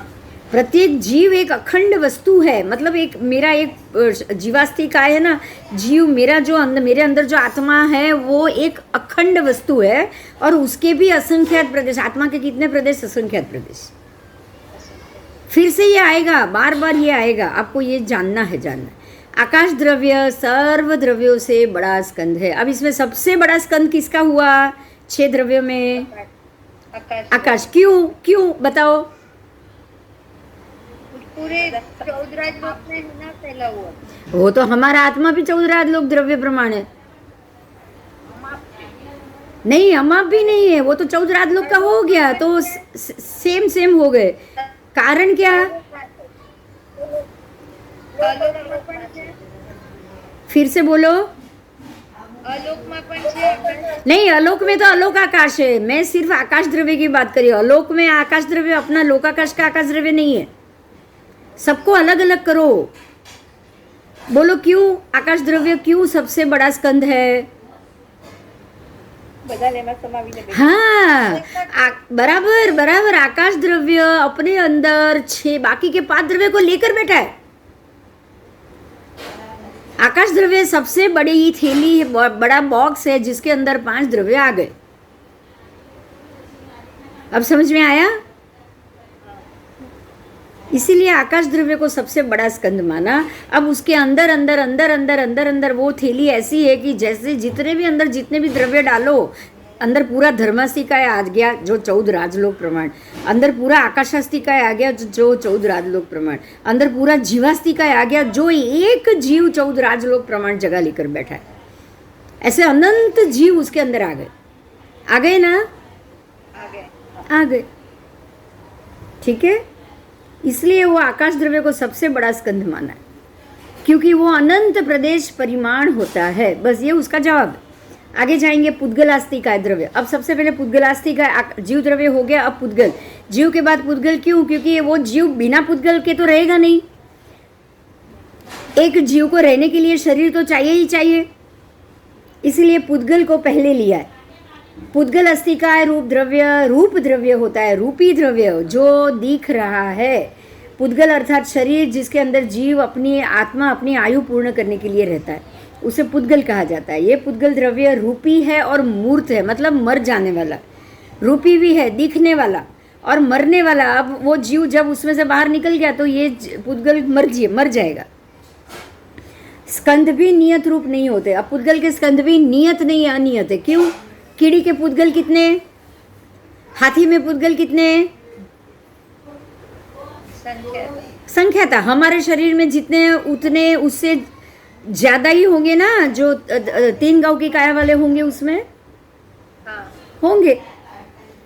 प्रत्येक जीव एक अखंड वस्तु है, मतलब एक मेरा एक जीवास्ति काय है ना, जीव मेरा जो मेरे अंदर जो आत्मा है वो एक अखंड वस्तु है और उसके भी असंख्यात प्रदेश। आत्मा के कितने प्रदेश? असंख्यात प्रदेश। फिर से ये आएगा, बार बार ये आएगा, आपको ये जानना है। आकाश द्रव्य सर्व द्रव्यों से बड़ा स्कंद है। अब इसमें सबसे बड़ा स्कंद किसका हुआ 6 द्रव्यों में? आकाश। क्यों बताओ? पूरे 14 लोक में ना फैला हुआ। वो तो हमारा आत्मा भी 14 लोक द्रव्य प्रमाण है। नहीं, हम भी नहीं है, वो तो 14 लोक का हो गया, तो सेम हो गए। कारण क्या? અલોકમાં પણ છે फिर से बोलो। અલોકમાં પણ છે આકાશ? नहीं, अलोक में तो अलोक आकाश है, मैं सिर्फ आकाश द्रव्य की बात करी। अलोक में आकाश द्रव्य अपना लोकाकाश का आकाश द्रव्य नहीं है। सबको अलग अलग करो। बोलो क्यों आकाश द्रव्य क्यों सबसे बड़ा स्कंद है? બધાને એમાં સમાવીને બેઠા. हाँ, बराबर बराबर। आकाश द्रव्य अपने अंदर 6 बाकी के 5 द्रव्य को लेकर बैठा है। आकाश द्रव्य सबसे बड़ी थैली है, बड़ा बॉक्स है जिसके अंदर 5 द्रव्य आ गए। अब समझ में आया? इसीलिए आकाश द्रव्य को सबसे बड़ा स्कंद माना। अब उसके अंदर अंदर अंदर अंदर अंदर अंदर वो थैली ऐसी है कि जैसे जितने भी अंदर जितने भी द्रव्य डालो, अंदर पूरा धर्मास्तिकाय आ गया जो 14 राजलोक प्रमाण, अंदर पूरा आकाशास्तिकाय आ गया जो 14 राजलोक प्रमाण, अंदर पूरा जीवास्तिकाय आ गया जो एक जीव 14 राजलोक प्रमाण जगह लेकर बैठा है। ऐसे अनंत जीव उसके अंदर आ गए। आ गए ना? आ गए। ठीक है, इसलिए वो आकाश द्रव्य को सबसे बड़ा स्कंध माना है, क्योंकि वो अनंत प्रदेश परिमाण होता है। बस ये उसका जवाब। आगे जाएंगे पुद्गलास्तिकाय द्रव्य। अब सबसे पहले पुद्गलास्तिकाय जीव द्रव्य हो गया। अब पुद्गल, जीव के बाद पुद्गल। क्यों? क्योंकि वो जीव बिना पुद्गल के तो रहेगा नहीं। एक जीव को रहने के लिए शरीर तो चाहिए ही चाहिए, इसलिए पुद्गल को पहले लिया है। पुद्गल अस्तिकाय रूप द्रव्य होता है, रूपी द्रव्य जो दिख रहा है। पुद्गल अर्थात शरीर जिसके अंदर जीव अपनी आत्मा अपनी आयु पूर्ण करने के लिए रहता है, उसे पुद्गल कहा जाता है। ये पुद्गल द्रव्य रूपी है और मूर्त है, मतलब मर जाने वाला। रूपी भी है, दिखने वाला और मरने वाला। अब वो जीव जब उसमें से बाहर निकल गया तो ये पुद्गल मर जाएगा। स्कंद भी नियत रूप नहीं होते। अब पुद्गल के स्कंद भी नियत नहीं है, अनियत है। क्यों? कीड़ी के पुद्गल कितने? हाथी में पुद्गल कितने? संख्या था। हमारे शरीर में जितने उतने उससे ज्यादा ही होंगे ना, जो 3 गांव की काया वाले होंगे उसमें होंगे।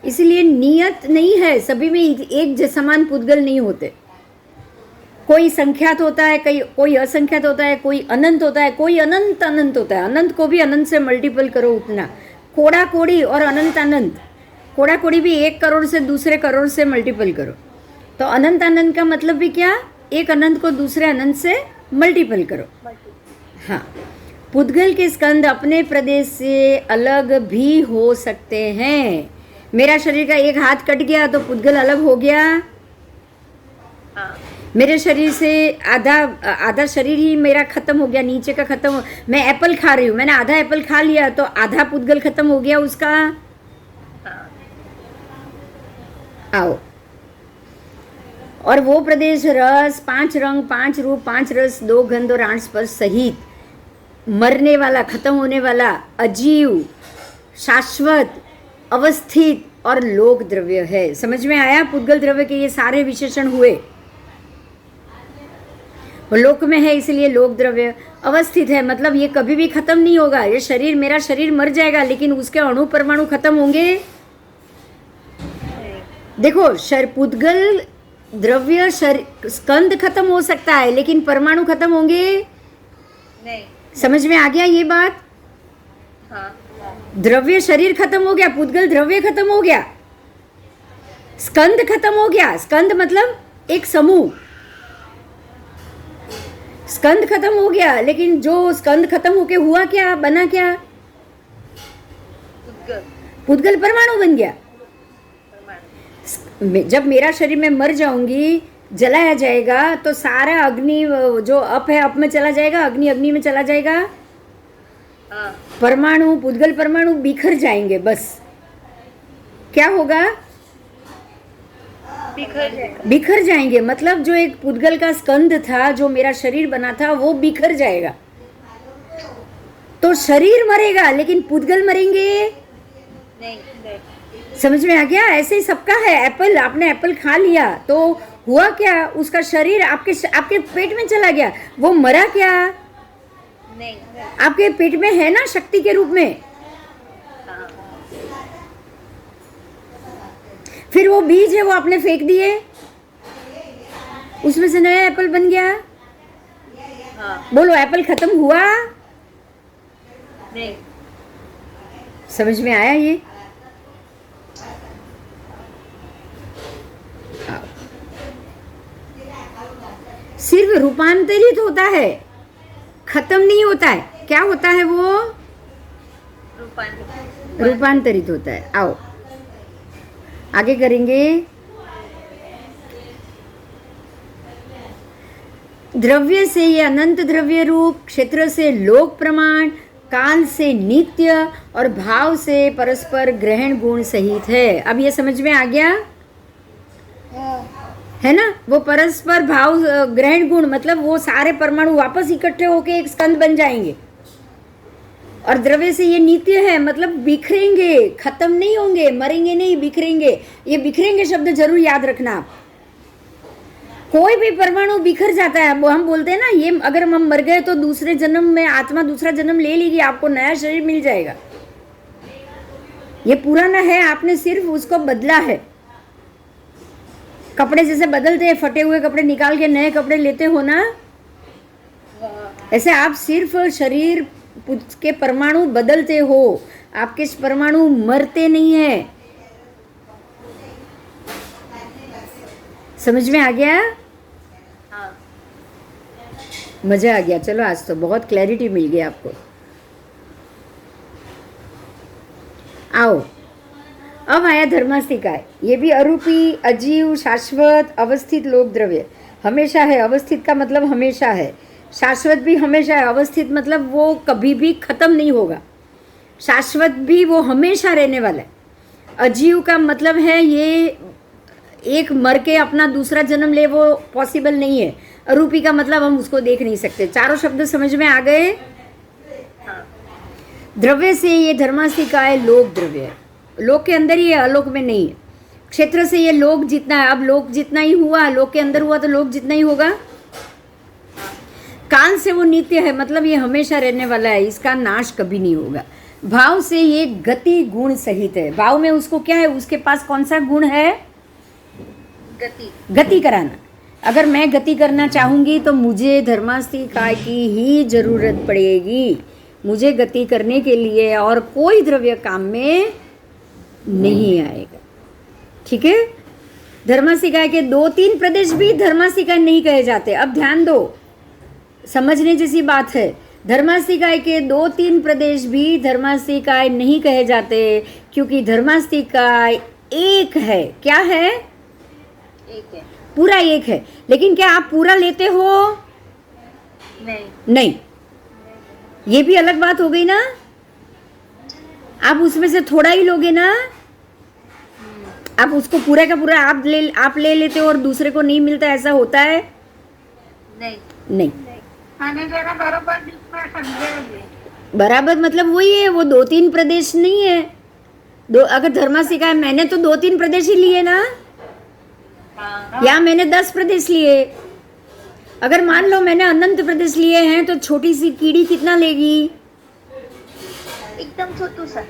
इसलिए नियत नहीं है, सभी में एक समान पुद्गल नहीं होते। कोई संख्यात होता है, कोई असंख्यात होता है, कोई अनंत होता है, कोई अनंत अनंत होता है। अनंत को भी अनंत से मल्टीपल करो उतना। कोड़ा कोड़ी और अनंत अनंत, कोड़ा कोड़ी भी 1 करोड़ से दूसरे करोड़ से मल्टीपल करो। तो अनंत अनंत का मतलब भी क्या? एक अनंत को दूसरे अनंत से मल्टीपल करो। हाँ, पुद्गल के स्कंद अपने प्रदेश से अलग भी हो सकते हैं। मेरा शरीर का एक हाथ कट गया तो पुद्गल अलग हो गया। मेरे शरीर से आधा शरीर ही मेरा खत्म हो गया, नीचे का खत्म हो। मैं एप्पल खा रही हूँ, मैंने आधा एप्पल खा लिया तो आधा पुद्गल खत्म हो गया उसका। आओ, और वो प्रदेश रस 5 रंग 5 रूप 5 रस 2 गंध और 8 स्पर्श सहित मरने वाला, खत्म होने वाला, अजीव, शाश्वत, अवस्थित और लोक द्रव्य है। समझ में आया? पुद्गल द्रव्य के ये सारे विशेषण हुए। वो लोक में है इसलिए लोक द्रव्य। अवस्थित है मतलब ये कभी भी खत्म नहीं होगा। ये शरीर, मेरा शरीर मर जाएगा लेकिन उसके अणु परमाणु खत्म होंगे? देखो, पुद्गल द्रव्य स्कंद खत्म हो सकता है लेकिन परमाणु खत्म होंगे नहीं। समझ में आ गया ये बात? हाँ। द्रव्य शरीर खत्म हो गया, पुद्गल द्रव्य खत्म हो गया, स्कंद खत्म हो गया। स्कंद मतलब एक समूह। स्कंद खत्म हो गया लेकिन जो स्कंद खत्म होके हुआ क्या, बना क्या? पुद्गल परमाणु बन गया। जब मेरा शरीर में मर जाऊंगी, जलाया जाएगा तो सारा अग्नि जो अप है अप में चला जाएगा, अग्नि अग्नि में चला जाएगा। परमाणु, पुद्गल परमाणु बिखर जाएंगे। बस क्या होगा? बिखर जाएंगे। मतलब जो एक पुद्गल का स्कंद था, जो मेरा शरीर बना था, वो बिखर जाएगा। तो शरीर मरेगा लेकिन पुद्गल मरेंगे नहीं। समझ में आ गया? ऐसे ही सबका है। एप्पल, आपने एप्पल खा लिया तो हुआ क्या? उसका शरीर आपके पेट में चला गया, वो मरा क्या? नहीं। आपके पेट में है ना शक्ति के रूप में। फिर वो बीज है वो आपने फेंक दिए, उसमें से नया एप्पल बन गया। हाँ बोलो एप्पल खत्म हुआ? नहीं समझ में आया ये? सिर्फ रूपांतरित होता है, खत्म नहीं होता है। क्या होता है वो? रूपांतरित होता है। आओ आगे करेंगे। द्रव्य से ये अनंत द्रव्य रूप, क्षेत्र से लोक प्रमाण, काल से नित्य और भाव से परस्पर ग्रहण गुण सहित है। अब ये समझ में आ गया है ना? वो परस्पर भाव ग्रहण गुण मतलब वो सारे परमाणु वापस इकट्ठे होके एक स्कंद बन जाएंगे। और द्रव्य से ये नित्य है मतलब बिखरेंगे, खत्म नहीं होंगे, मरेंगे नहीं, बिखरेंगे। ये बिखरेंगे शब्द जरूर याद रखना आप। कोई भी परमाणु बिखर जाता है। वो हम बोलते हैं ना, ये अगर हम मर गए तो दूसरे जन्म में आत्मा दूसरा जन्म ले लेगी, आपको नया शरीर मिल जाएगा। ये पुराना है, आपने सिर्फ उसको बदला है। कपड़े जैसे बदलते हैं, फटे हुए कपड़े निकाल के नए कपड़े लेते हो ना, ऐसे आप सिर्फ शरीर के परमाणु बदलते हो, आपके परमाणु मरते नहीं है। समझ में आ गया? हाँ मजा आ गया। चलो आज तो बहुत क्लैरिटी मिल गई आपको। आओ अब आया धर्मास्तिकाय। ये भी अरूपी, अजीव, शाश्वत, अवस्थित लोक द्रव्य। हमेशा है, अवस्थित का मतलब हमेशा है, शाश्वत भी हमेशा है। अवस्थित मतलब वो कभी भी खत्म नहीं होगा, शाश्वत भी वो हमेशा रहने वाला है। अजीव का मतलब है ये एक मर के अपना दूसरा जन्म ले, वो पॉसिबल नहीं है। अरूपी का मतलब हम उसको देख नहीं सकते। चारों शब्द समझ में आ गए? द्रव्य से ये धर्मास्तिकाय लोक द्रव्य है, लोक के अंदर ही है, अलोक में नहीं है। क्षेत्र से ये लोक जितना है, अब लोक जितना ही हुआ, लोक के अंदर हुआ तो लोक जितना ही होगा। काल से वो नित्य है मतलब ये हमेशा रहने वाला है, इसका नाश कभी नहीं होगा। भाव से ये गति गुण सहित है। भाव में उसको क्या है, उसके पास कौन सा गुण है? गति कराना। अगर मैं गति करना चाहूंगी तो मुझे धर्मास्तिकाय की ही जरूरत पड़ेगी। मुझे गति करने के लिए और कोई द्रव्य काम में नहीं आएगा। ठीक है? धर्मास्तिकाय के 2-3 प्रदेश भी धर्मास्तिकाय नहीं कहे जाते। अब ध्यान दो, समझने जैसी बात है। धर्मास्तिकाय के 2-3 प्रदेश भी धर्मास्तिकाय नहीं कहे जाते, क्योंकि धर्मास्तिकाय एक है। क्या है? एक है, पूरा एक है। लेकिन क्या आप पूरा लेते हो? नहीं। ये भी अलग बात हो गई ना। आप उसमें से थोड़ा ही लोगे ना, आप उसको पूरा का पूरा आप ले लेते हो और दूसरे को नहीं मिलता, ऐसा होता है? नहीं। आणि जरा बरोबर दिसणार समजेल। बराबर मतलब वही है, वो 2-3 प्रदेश नहीं है। अगर धर्मास्तिकाय मैंने तो 2-3 प्रदेश ही लिए ना, या मैंने 10 प्रदेश लिए। अगर मान लो मैंने अनंत प्रदेश लिए हैं तो छोटी सी कीड़ी कितना लेगी? एकदम छोटू सा।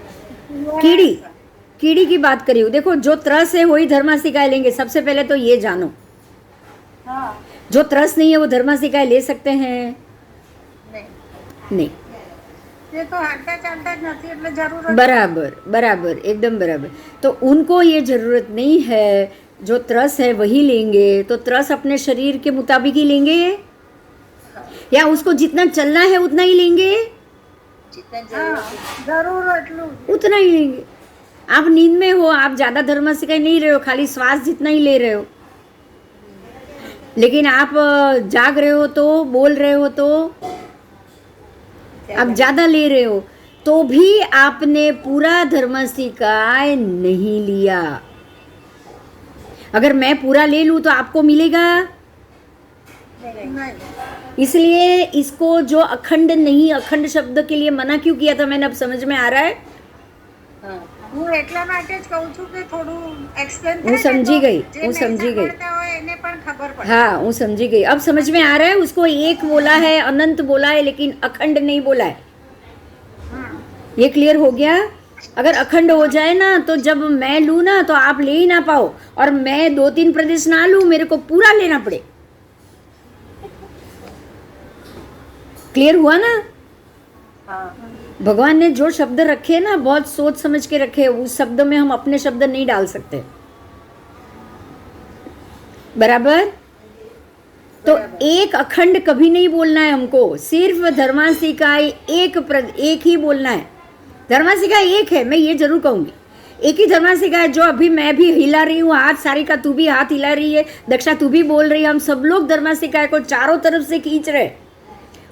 कीड़ी की बात करी हूँ। देखो जो त्रस है वही धर्मास्तिकाय लेंगे। सबसे पहले तो ये जानो, जो त्रस नहीं है वो धर्मास्तिकाय ले सकते हैं? नहीं। ये तो हटता चलता नहीं, એટલે जरूरत। बराबर एकदम बराबर। तो उनको ये जरूरत नहीं है, जो त्रस है वही लेंगे। तो त्रस अपने शरीर के मुताबिक ही लेंगे, या उसको जितना चलना है उतना ही लेंगे? जरूरत उतना ही लेंगे। आप नींद में हो, आप ज्यादा धर्मास्तिकाय नहीं रहे हो, खाली श्वास जितना ही ले रहे हो। लेकिन आप जाग रहे हो तो, बोल रहे हो तो आप ज्यादा ले रहे हो, तो भी आपने पूरा धर्मास्तिकाय नहीं लिया। अगर मैं पूरा ले लूं तो आपको मिलेगा? इसलिए इसको जो अखंड नहीं, अखंड शब्द के लिए मना क्यों किया था मैंने, अब समझ में आ रहा है? હું એટલા માટે જ કહું છું કે થોડું એક્સપ્લેન હું સમજી ગઈ, હું સમજી ગઈ। હોય એને પણ ખબર પડે। हाँ હું समझी गई, अब समझ में आ रहा है। उसको एक बोला है, अनंत बोला है, लेकिन अखंड नहीं बोला है। ये क्लियर हो गया? अगर अखंड हो जाए ना तो जब मैं लूँ ना तो आप ले ही ना पाओ, और मैं 2-3 प्रदेश ना लूँ, मेरे को पूरा लेना पड़े। क्लियर हुआ ना? हाँ भगवान ने जो शब्द रखे ना बहुत सोच समझ के रखे, उस शब्द में हम अपने शब्द नहीं डाल सकते, बराबर? तो एक अखंड कभी नहीं बोलना है हमको, सिर्फ धर्मासिकाय एक ही बोलना है। धर्मासिकाय एक है, मैं ये जरूर कहूंगी, एक ही धर्मासिकाय। जो अभी मैं भी हिला रही हूँ हाथ, सारिका तू भी हाथ हिला रही है, दक्षा तू भी बोल रही है, हम सब लोग धर्मासिकाय को चारों तरफ से खींच रहे,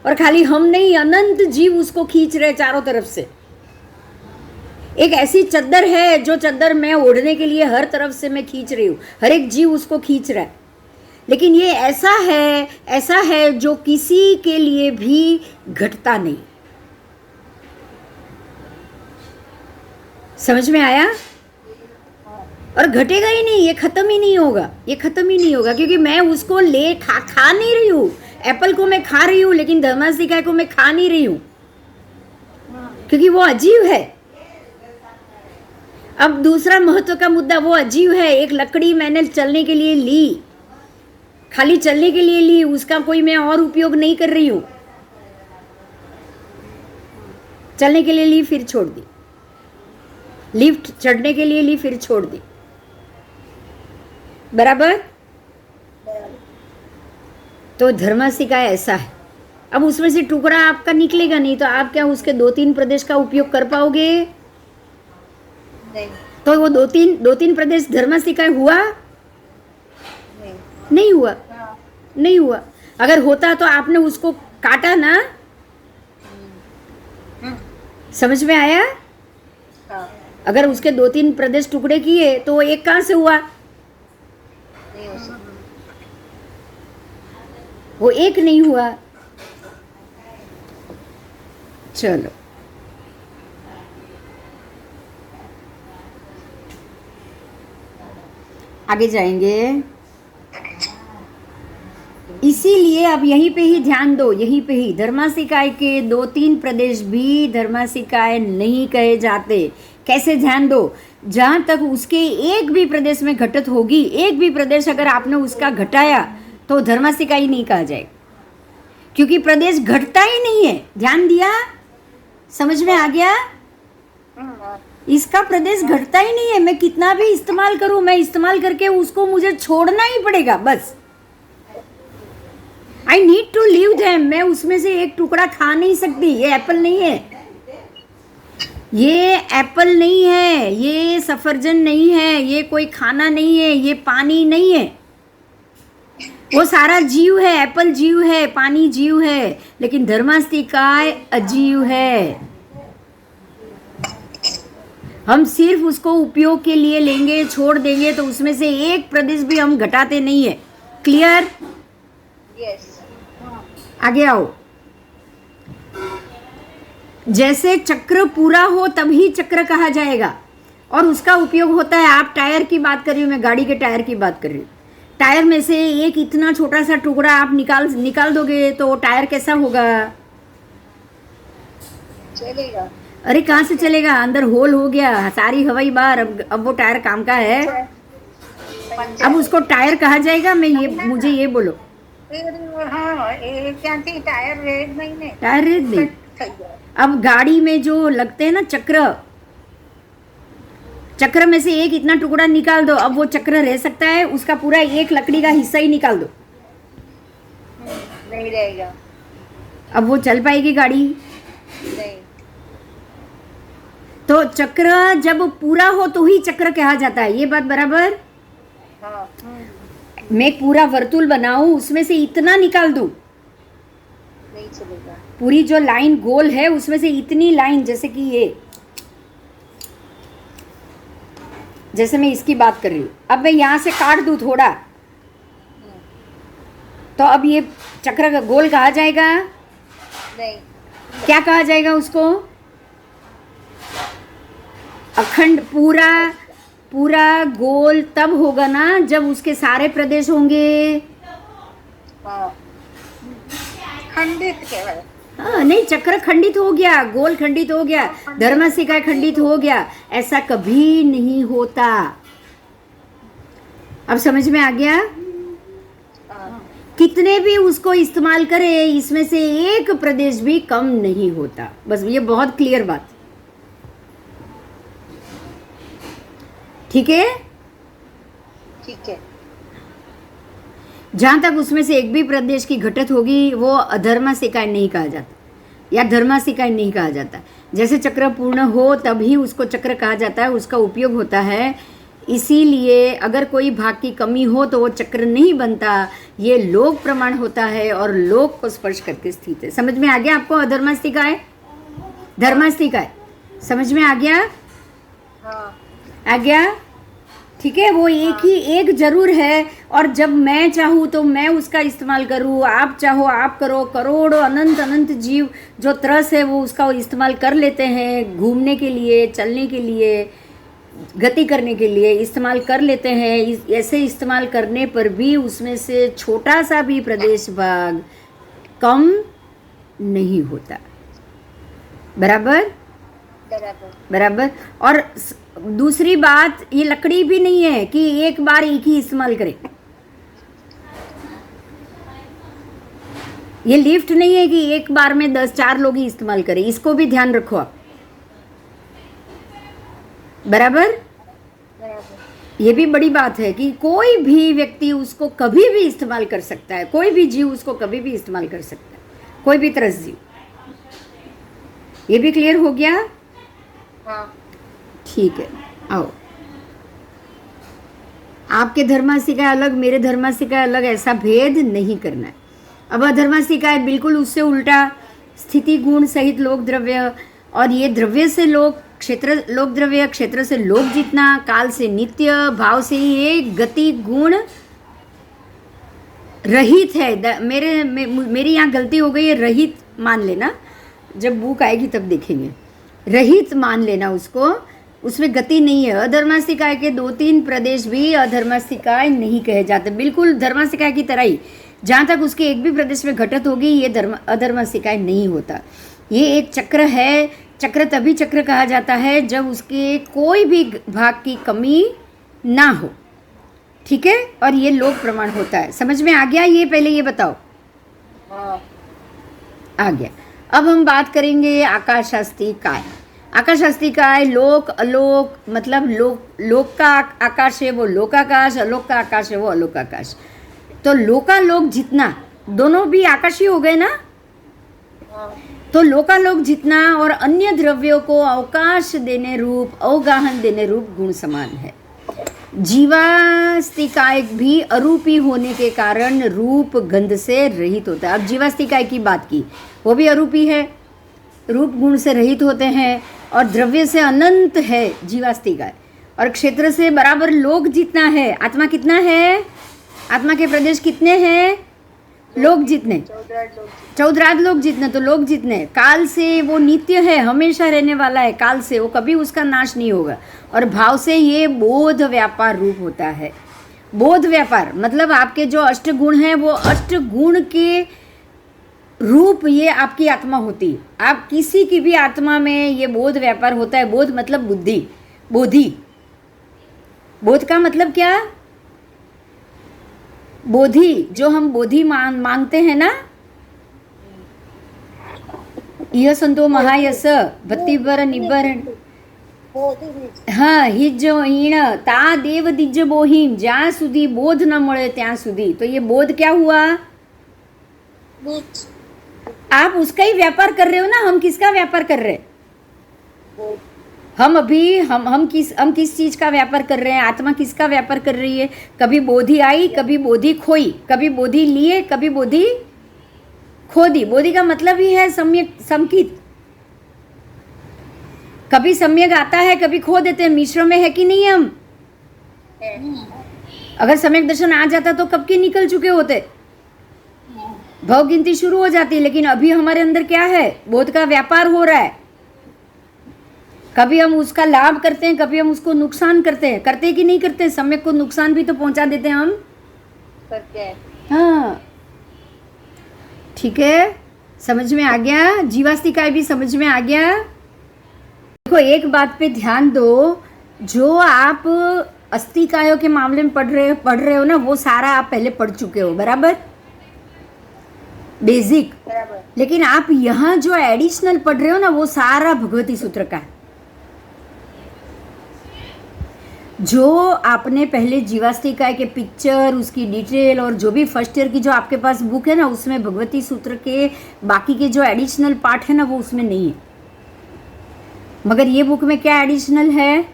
और खाली हम नहीं, अनंत जीव उसको खींच रहे चारों तरफ से। एक ऐसी चद्दर है जो चद्दर मैं ओढ़ने के लिए हर तरफ से मैं खींच रही हूँ, हर एक जीव उसको खींच रहा है। लेकिन ये ऐसा है जो किसी के लिए भी घटता नहीं। समझ में आया? और घटेगा ही नहीं, ये खत्म ही नहीं होगा, ये खत्म ही नहीं होगा, क्योंकि मैं उसको ले खा नहीं रही हूँ। एप्पल को मैं खा रही हूँ, लेकिन धर्मासिकाय को मैं खा नहीं रही हूँ, क्योंकि वो अजीब है। अब दूसरा महत्व का मुद्दा, वो अजीब है। एक लकड़ी मैंने चलने के लिए ली, खाली चलने के लिए ली, उसका कोई मैं और उपयोग नहीं कर रही हूँ। चलने के लिए ली फिर छोड़ दी, लिफ्ट चढ़ने के लिए ली फिर छोड़ दी, बराबर? तो धर्मासिकाय ऐसा है। अब उसमें से टुकड़ा आपका निकलेगा नहीं, तो आप क्या उसके 2-3 प्रदेश का उपयोग कर पाओगे? नहीं तो वो दो तीन प्रदेश धर्मासिकाय हुआ? नहीं नहीं हुआ, हाँ नहीं हुआ। अगर होता तो आपने उसको काटा ना। समझ में आया? हाँ अगर उसके 2-3 प्रदेश टुकड़े किए तो वो एक कहाँ से हुआ? नहीं हो सकता। वो एक नहीं हुआ। चलो आगे जाएंगे। इसीलिए अब यहीं पे ही ध्यान दो, यहीं पे ही धर्मासिकाय के 2-3 प्रदेश भी धर्मासिकाय नहीं कहे जाते। कैसे ध्यान दो? जहां तक उसके एक भी प्रदेश में घटत होगी, एक भी प्रदेश अगर आपने उसका घटाया तो धर्मासिकाय नहीं कहा जाएगा, क्योंकि प्रदेश घटता ही नहीं है। ध्यान दिया? समझ में आ गया? इसका प्रदेश घटता ही नहीं है। मैं कितना भी इस्तेमाल करूं, मैं इस्तेमाल करके उसको मुझे छोड़ना ही पड़ेगा, बस। I need to leave them. मैं उसमें से एक टुकड़ा खा नहीं सकती। ये एप्पल नहीं है, ये एप्पल नहीं है, ये सफरजन नहीं है, ये कोई खाना नहीं है, ये पानी नहीं है। वो सारा जीव है, एप्पल जीव है, पानी जीव है, लेकिन धर्मासिकाय अजीव है। हम सिर्फ उसको उपयोग के लिए लेंगे, छोड़ देंगे, तो उसमें से एक प्रदेश भी हम घटाते नहीं है। क्लियर? यस आगे आओ। जैसे चक्र पूरा हो तभी चक्र कहा जाएगा, और उसका उपयोग होता है। आप टायर की बात कर रही हूँ, मैं गाड़ी के टायर की बात कर रही हूँ। टायर में से एक इतना छोटा सा टुकड़ा आप निकाल दोगे तो टायर कैसा होगा? चलेगा। अरे कहाँ से चलेगा? अंदर होल हो गया, सारी हवाई बाहर। अब वो टायर काम का है? अब उसको टायर कहा जाएगा? मुझे ये बोलो। हाँ क्या थी टायर रेड नहीं, टायर रेत नहीं। अब गाड़ी में जो लगते हैं ना चक्र में से एक इतना टुकड़ा निकाल दो, अब वो चक्र रह सकता है? उसका पूरा एक लकड़ी का हिस्सा ही निकाल दो, नहीं रहेगा। अब वो चल पाएगी गाड़ी? नहीं। तो चक्र जब पूरा हो तो ही चक्र कहा जाता है। ये बात बराबर? हाँ मैं एक पूरा वर्तुल बनाऊं, उसमें से इतना निकाल दूं, नहीं चलेगा। पूरी जो लाइन गोल है उसमें से इतनी लाइन, जैसे कि ये, जैसे मैं इसकी बात कर रही हूँ, अब मैं यहाँ से काट दूं थोड़ा, तो अब ये चक्र का गोल कहा जाएगा? नहीं। क्या कहा जाएगा उसको? अखंड पूरा गोल तब होगा ना जब उसके सारे प्रदेश होंगे। हाँ खंडित कहवाए। हाँ, नहीं, चक्र खंडित हो गया, गोल खंडित हो गया, धर्मासिकाय खंडित हो गया, ऐसा कभी नहीं होता। अब समझ में आ गया? कितने भी उसको इस्तेमाल करे, इसमें से एक प्रदेश भी कम नहीं होता। बस ये बहुत क्लियर बात, ठीक है। ठीक है। जहां तक उसमें से एक भी प्रदेश की घटत होगी वो अधर्मासिकाय नहीं कहा जाता या धर्मासिकाय नहीं कहा जाता। जैसे चक्र पूर्ण हो तभी उसको चक्र कहा जाता है, उसका उपयोग होता है। इसीलिए अगर कोई भाग की कमी हो तो वो चक्र नहीं बनता, ये लोक प्रमाण होता है और लोक को स्पर्श करके स्थित है। समझ में आ गया आपको? अधर्मास्तिकाय धर्मास्तिकाय समझ में आ गया? हाँ। आ गया, ठीक है। वो एक जरूर है, और जब मैं चाहूँ तो मैं उसका इस्तेमाल करूँ, आप चाहो आप करो। करोड़ों अनंत अनंत जीव जो त्रस है वो उसका इस्तेमाल कर लेते हैं, घूमने के लिए, चलने के लिए, गति करने के लिए इस्तेमाल कर लेते हैं। ऐसे इस्तेमाल करने पर भी उसमें से छोटा सा भी प्रदेश भाग कम नहीं होता। बराबर बराबर। और दूसरी बात, ये लकड़ी भी नहीं है कि एक बार एक ही इस्तेमाल करें। ये लिफ्ट नहीं है कि एक बार में 10-4 लोग ही इस्तेमाल करें। इसको भी ध्यान रखो आप। बराबर। ये भी बड़ी बात है कि कोई भी व्यक्ति उसको कभी भी इस्तेमाल कर सकता है, कोई भी जीव उसको कभी भी इस्तेमाल कर सकता है, कोई भी त्रस जीव। ये भी क्लियर हो गया? हाँ। ठीक है, आओ। आपके धर्मासिकाय अलग, मेरे धर्मासिकाय अलग, ऐसा भेद नहीं करना है। अब अधर्मासिकाय बिल्कुल उससे उल्टा, स्थिति गुण सहित लोक द्रव्य, और ये द्रव्य से लोक, क्षेत्र लोक द्रव्य, क्षेत्र से लोक जितना, काल से नित्य, भाव से ही ये गति गुण रहित है। मेरी यहाँ गलती हो गई है, रहित मान लेना, जब बुक आएगी तब देखेंगे। रहित मान लेना उसको, उसमें गति नहीं है। अधर्मास्तिकाय के 2-3 प्रदेश भी अधर्मास्तिकाय नहीं कहे जाते, बिल्कुल धर्मास्तिकाय की तरह ही। जहाँ तक उसके एक भी प्रदेश में घटत होगी ये अधर्मास्तिकाय नहीं होता। ये एक चक्र है। चक्र तभी चक्र कहा जाता है जब उसके कोई भी भाग की कमी ना हो, ठीक है। और ये लोक प्रमाण होता है। समझ में आ गया? ये पहले ये बताओ। हाँ। आ गया। अब हम बात करेंगे आकाशास्तिकाय। आकाशास्तिकाय लोक अलोक, मतलब लोक का आकाश है वो लोकाकाश, अलोक का आकाश है वो अलोकाकाश। तो लोकालोक जितना, दोनों भी आकाशी हो गए ना। तो लोकालोक जितना और अन्य द्रव्यों को अवकाश देने रूप, अवगाहन देने रूप गुण समान है। जीवास्तिकाय भी अरूपी होने के कारण रूप गंध से रहित होता है। अब जीवास्तिकाय की बात की, वो भी अरूपी है, रूप गुण से रहित होते हैं, और द्रव्य से अनंत है जीवास्तिकाय, और क्षेत्र से बराबर लोक जितना है। आत्मा कितना है? आत्मा के प्रदेश कितने हैं? लोक जितने, 14 लोक जितने, तो लोक जितने। काल से वो नित्य है, हमेशा रहने वाला है, काल से वो कभी उसका नाश नहीं होगा। और भाव से ये बोध व्यापार रूप होता है। बोध व्यापार मतलब आपके जो अष्ट गुण हैं वो अष्ट गुण के रूप ये आपकी आत्मा होती है। आप किसी की भी आत्मा में ये बोध व्यापार होता है। बोध मतलब बुद्धि, बोधि। बोध का मतलब क्या? बोधि, जो हम बोधि मांगते हैं ना, यह संतो महायस भक्तिवर निबर, हाँ, हिज हीण ता देव दिज बोहिम, જ્યાં સુધી બોધ ન મળે ત્યાં સુધી। तो ये बोध क्या हुआ? आप उसका ही व्यापार कर रहे हो ना। हम किसका व्यापार कर रहे हैं? हम अभी हम किस चीज का व्यापार कर रहे हैं? आत्मा किसका व्यापार कर रही है? कभी बोधि आई, कभी बोधि खोई, कभी बोधि लिए, कभी बोधि खो दी। बोधि का मतलब ही है सम्यक समकित। कभी सम्यक आता है, कभी खो देते हैं। मिश्र में है कि नहीं हम? अगर सम्यक दर्शन आ जाता तो कब के निकल चुके होते, भव गिनती शुरू हो जाती। लेकिन अभी हमारे अंदर क्या है? बोध का व्यापार हो रहा है। कभी हम उसका लाभ करते हैं, कभी हम उसको नुकसान करते हैं। करते कि नहीं करते? सम्यक को नुकसान भी तो पहुंचा देते हैं हम, करते हैं। हाँ, ठीक है। समझ में आ गया? जीवास्तिकाय भी समझ में आ गया? देखो एक बात पे ध्यान दो, जो आप अस्तिकायों के मामले में पढ़ रहे हो ना, वो सारा आप पहले पढ़ चुके हो। बराबर? बेसिक। बराबर। लेकिन आप यहाँ जो एडिशनल पढ़ रहे हो ना वो सारा भगवती सूत्र का है। जो आपने पहले जीवास्तिकाय के पिक्चर, उसकी डिटेल और जो भी फर्स्ट ईयर की जो आपके पास बुक है ना उसमें भगवती सूत्र के बाकी के जो एडिशनल पार्ट है ना वो उसमें नहीं है। मगर ये बुक में क्या एडिशनल है?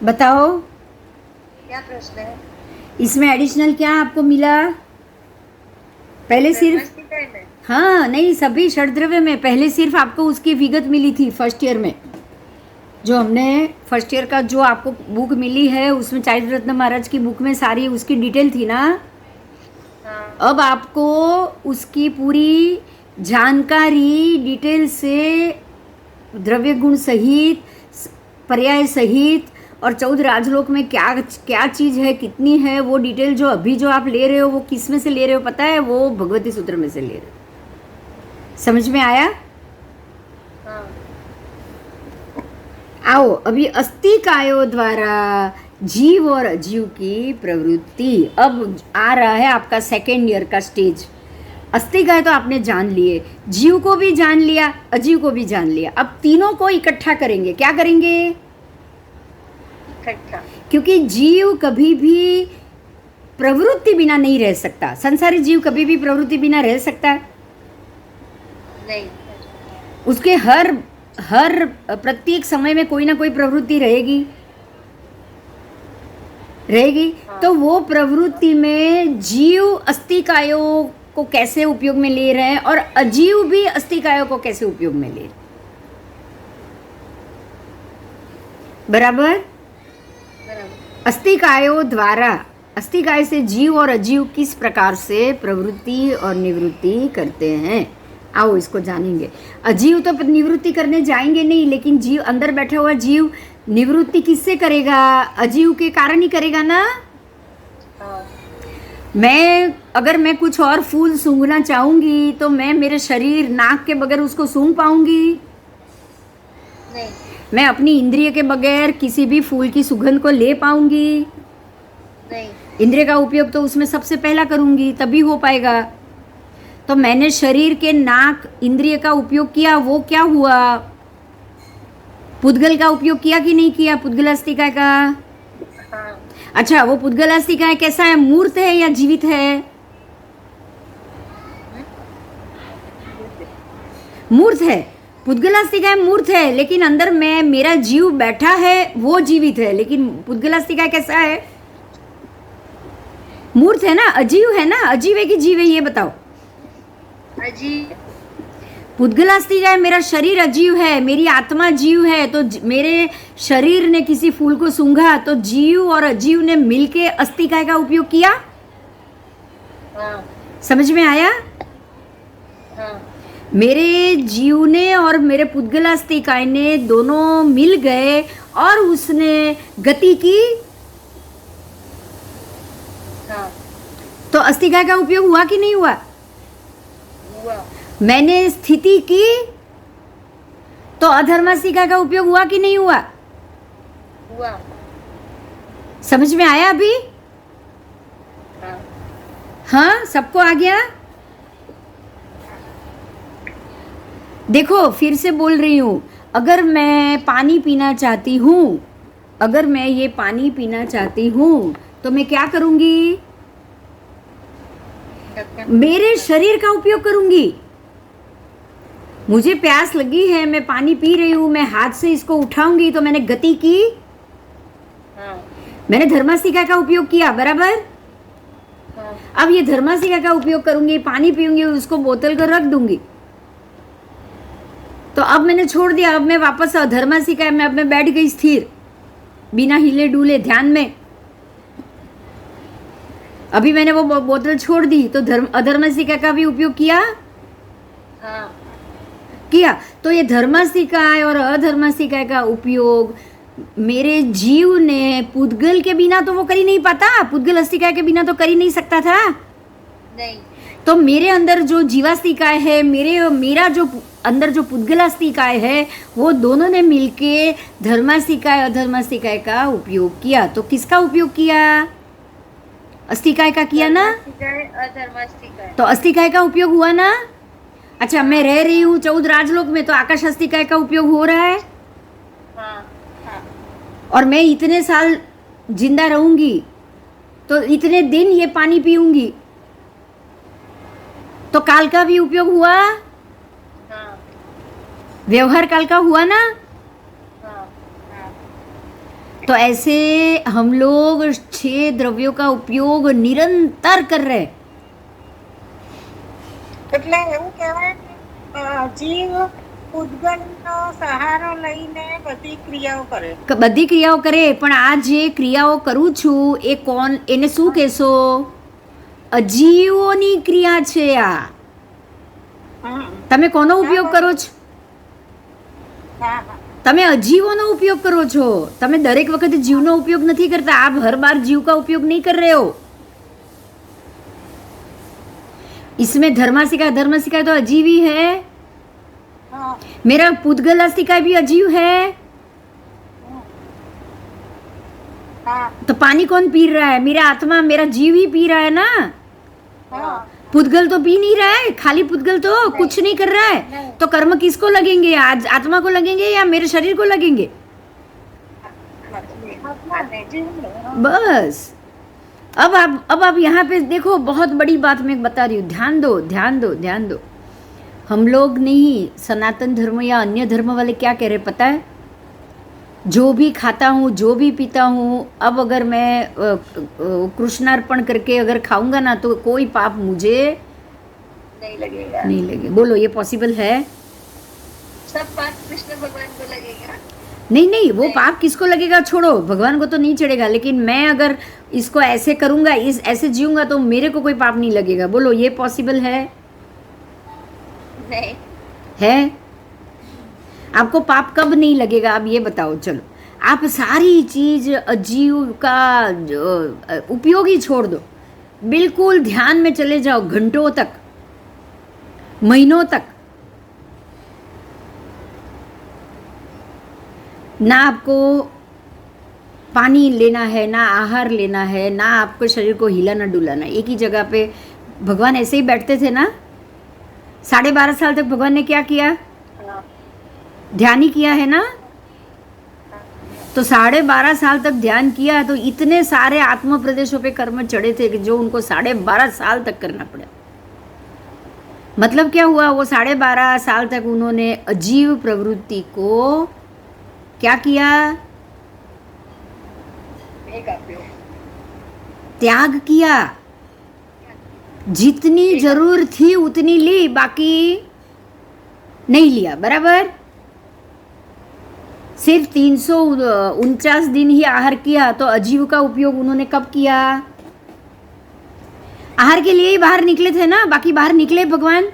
बताओ, क्या प्रश्न है? इसमें एडिशनल क्या आपको मिला? पहले सिर्फ, धर्मास्तिकाय में? हाँ नहीं, सभी षड्द्रव्य में पहले सिर्फ आपको उसकी विगत मिली थी फर्स्ट ईयर में। जो हमने फर्स्ट ईयर का जो आपको बुक मिली है उसमें चारित्र रत्न महाराज की बुक में सारी उसकी डिटेल थी ना। हाँ। अब आपको उसकी पूरी जानकारी डिटेल से द्रव्य गुण सहित, पर्याय सहित और 14 राजलोक में क्या क्या चीज़ है, कितनी है, वो डिटेल जो अभी जो आप ले रहे हो वो किस में से ले रहे हो पता है? वो भगवती सूत्र में से ले रहे हो। समझ में आया? हाँ। आओ अभी अस्तिकायों द्वारा जीव और अजीव की प्रवृत्ति। अब आ रहा है आपका सेकेंड ईयर का स्टेज। अस्तिकाय तो आपने जान लिए, जीव को भी जान लिया, अजीव को भी जान लिया। अब तीनों को इकट्ठा करेंगे। क्या करेंगे? इकट्ठा। क्योंकि जीव कभी भी प्रवृत्ति बिना नहीं रह सकता। संसारी जीव कभी भी प्रवृत्ति बिना रह सकता है? नहीं। उसके हर प्रत्येक समय में कोई ना कोई प्रवृत्ति रहेगी। हाँ। तो वो प्रवृत्ति में जीव अस्तिकायों को कैसे उपयोग में ले रहे हैं और अजीव भी अस्तिकायों को कैसे उपयोग में ले रहे हैं। बराबर? बराबर। अस्तिकायों द्वारा, अस्तिकाय से जीव और अजीव किस प्रकार से प्रवृत्ति और निवृत्ति करते हैं, आओ इसको जानेंगे। अजीव तो निवृत्ति करने जाएंगे नहीं, लेकिन जीव, अंदर बैठा हुआ जीव निवृत्ति किससे करेगा? अजीव के कारण ही करेगा ना। हाँ। अगर मैं कुछ और फूल सूंघना चाहूंगी तो मैं मेरे शरीर, नाक के बगैर उसको सूंघ पाऊंगी? नहीं। मैं अपनी इंद्रिय के बगैर किसी भी फूल की सुगंध को ले पाऊंगी? नहीं। इंद्रिय का उपयोग तो उसमें सबसे पहला करूंगी, तभी हो पाएगा। तो मैंने शरीर के नाक इंद्रिय का उपयोग किया, वो क्या हुआ? पुद्गल का उपयोग किया कि नहीं किया? पुद्गल अस्तिकाय का। हाँ। अच्छा, वो पुद्गल अस्तिकाय कैसा है? मूर्त है या जीवित है? मूर्त है। पुद्गल अस्तिकाय मूर्त है, लेकिन अंदर में मेरा जीव बैठा है वो जीवित है। लेकिन पुद्गल अस्तिकाय कैसा है? मूर्त है ना, अजीव है ना। अजीव है कि जीव है ये बताओ? अजीव। पुद्गल अस्तिकाय मेरा शरीर अजीव है, मेरी आत्मा जीव है। तो मेरे शरीर ने किसी फूल को सूंघा तो जीव और अजीव ने मिलके अस्तिकाय का उपयोग किया। हाँ। समझ में आया? हाँ। मेरे जीव ने और मेरे पुद्गल अस्तिकाय ने दोनों मिल गए और उसने गति की। हाँ। तो अस्तिकाय का उपयोग हुआ कि नहीं हुआ? हुआ। मैंने स्थिति की तो अधर्मास्तिकाय का उपयोग हुआ कि नहीं हुआ? हुआ। समझ में आया अभी? हाँ। हाँ, सबको आ गया? देखो फिर से बोल रही हूँ, अगर मैं पानी पीना चाहती हूँ, अगर मैं ये पानी पीना चाहती हूँ तो मैं क्या करूँगी? मेरे शरीर का उपयोग करूँगी। मुझे प्यास लगी है, मैं पानी पी रही हूँ, मैं हाथ से इसको उठाऊंगी तो मैंने गति की। हाँ। मैंने धर्मास्तिकाय का उपयोग किया। बराबर? हाँ। अब ये धर्मास्तिकाय का उपयोग करूंगी, पानी पीऊंगी, उसको बोतल को रख दूंगी। तो अब मैंने छोड़ दिया, अब मैं वापस धर्मास्तिकाय में, अब मैं बैठ गई स्थिर, बिना हिले डुले, ध्यान में। अभी मैंने वो बोतल छोड़ दी तो अधर्मास्तिकाय का भी उपयोग किया। हाँ। किया। तो ये धर्मास्तिकाय और अधर्मास्तिकाय का उपयोग मेरे जीव ने पुद्गल के बिना तो वो कर ही नहीं पाता, पुद्गल अस्तिकाय के बिना तो कर ही नहीं सकता था। नहीं। तो मेरे अंदर जो जीवास्तिकाय है, मेरा जो अंदर जो पुद्गलास्तिकाय है, वो दोनों ने मिलके धर्मास्तिकाय अधर्मास्तिकाय का उपयोग किया। तो किसका उपयोग किया? अस्तिकाय का किया ना? अधर्मास्तिकाय। तो अस्तिकाय का उपयोग हुआ ना? अच्छा, मैं रह रही हूँ 14 राजलोक में, तो आकाश अस्तिकाय का उपयोग हो रहा है। हाँ हाँ और मैं इतने साल जिंदा रहूंगी, तो इतने दिन ये पानी पीऊंगी, तो काल का भी उपयोग हुआ, हाँ व्यवहार काल का हुआ ना? हाँ हाँ। तो ऐसे हम लोग 6 द्रव्यों का उपयोग निरंतर कर रहे हैं। એટલે એવું કહેવાય કે જીવ ઉદ્ગલનો સહારો લઈને બધી ક્રિયાઓ કરે. બધી ક્રિયાઓ કરે, પણ આ જે ક્રિયાઓ કરું છું એ કોણ, એને શું કહેશો? અજીવોની ક્રિયા છે આ. હા તમે કોનો ઉપયોગ કરો છો? હા હા તમે અજીવોનો ઉપયોગ કરો છો. તમે દરેક વખતે જીવનો ઉપયોગ નથી કરતા. आप हर बार जीव का उपयोग नहीं कर रहे हो. इसमें धर्मास्तिकाय अधर्मास्तिकाय तो अजीव ही है. હા मेरा पुद्गलास्तिकाय भी अजीव है. હા तो पानी कौन पी रहा है? मेरा आत्मा, मेरा जीव ही पी रहा है ना. હા पुद्गल तो पी नहीं रहा है. खाली पुद्गल तो कुछ नहीं कर रहा है. नहीं. तो कर्म किसको लगेंगे? आज आत्मा को लगेंगे या मेरे शरीर को लगेंगे? આત્માને જીવને. बस. अब आप यहाँ पे देखो, बहुत बड़ी बात मैं बता रही हूँ. ध्यान दो, ध्यान दो, ध्यान दो. हम लोग नहीं, सनातन धर्म या अन्य धर्म वाले क्या कह रहे पता है? जो भी खाता हूँ, जो भी पीता हूँ, अब अगर मैं कृष्णार्पण करके अगर खाऊंगा ना, तो कोई पाप मुझे नहीं लगेगा। नहीं लगे. बोलो, ये पॉसिबल है? सब पाप कृष्ण भगवान को लगेगा। नहीं नहीं, वो पाप किसको लगेगा छोड़ो, भगवान को तो नहीं चढ़ेगा. लेकिन मैं अगर इसको ऐसे करूंगा, ऐसे जीऊंगा, तो मेरे को कोई पाप नहीं लगेगा. बोलो, ये पॉसिबल है? नहीं। है? आपको पाप कब नहीं लगेगा, आप ये बताओ. चलो, आप सारी चीज अजीव का उपयोग ही छोड़ दो. बिल्कुल ध्यान में चले जाओ, घंटों तक, महीनों तक. ना आपको पानी लेना है, ना आहार लेना है, ना आपको शरीर को हिलाना डुलाना. एक ही जगह पे भगवान ऐसे ही बैठते थे ना. 12.5 साल तक भगवान ने क्या किया? हाँ। ध्यान ही किया है ना. तो 12.5 साल तक ध्यान किया, तो इतने सारे आत्म प्रदेशों पे कर्म चढ़े थे कि जो उनको 12.5 साल तक करना पड़ा. मतलब क्या हुआ? वो 12.5 साल तक उन्होंने अजीव प्रवृत्ति को क्या किया? त्याग किया. जितनी जरूर थी उतनी ली, बाकी नहीं लिया. बराबर. सिर्फ 349 दिन ही आहार किया. तो अजीव का उपयोग उन्होंने कब किया? आहार के लिए ही बाहर निकले थे ना. बाकी बाहर निकले भगवान.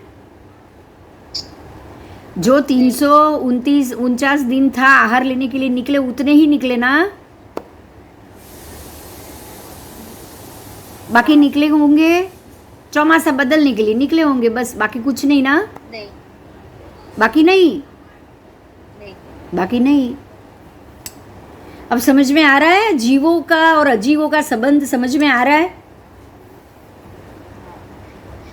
जो 349 दिन था आहार लेने के लिए निकले, उतने ही निकले ना. बाकी निकले होंगे चौमासा बदलने के लिए निकले होंगे, बस. बाकी कुछ नहीं ना. नहीं। बाकी नहीं. नहीं। बाकी नहीं. अब समझ में आ रहा है? जीवों का और अजीवों का संबंध समझ में आ रहा है?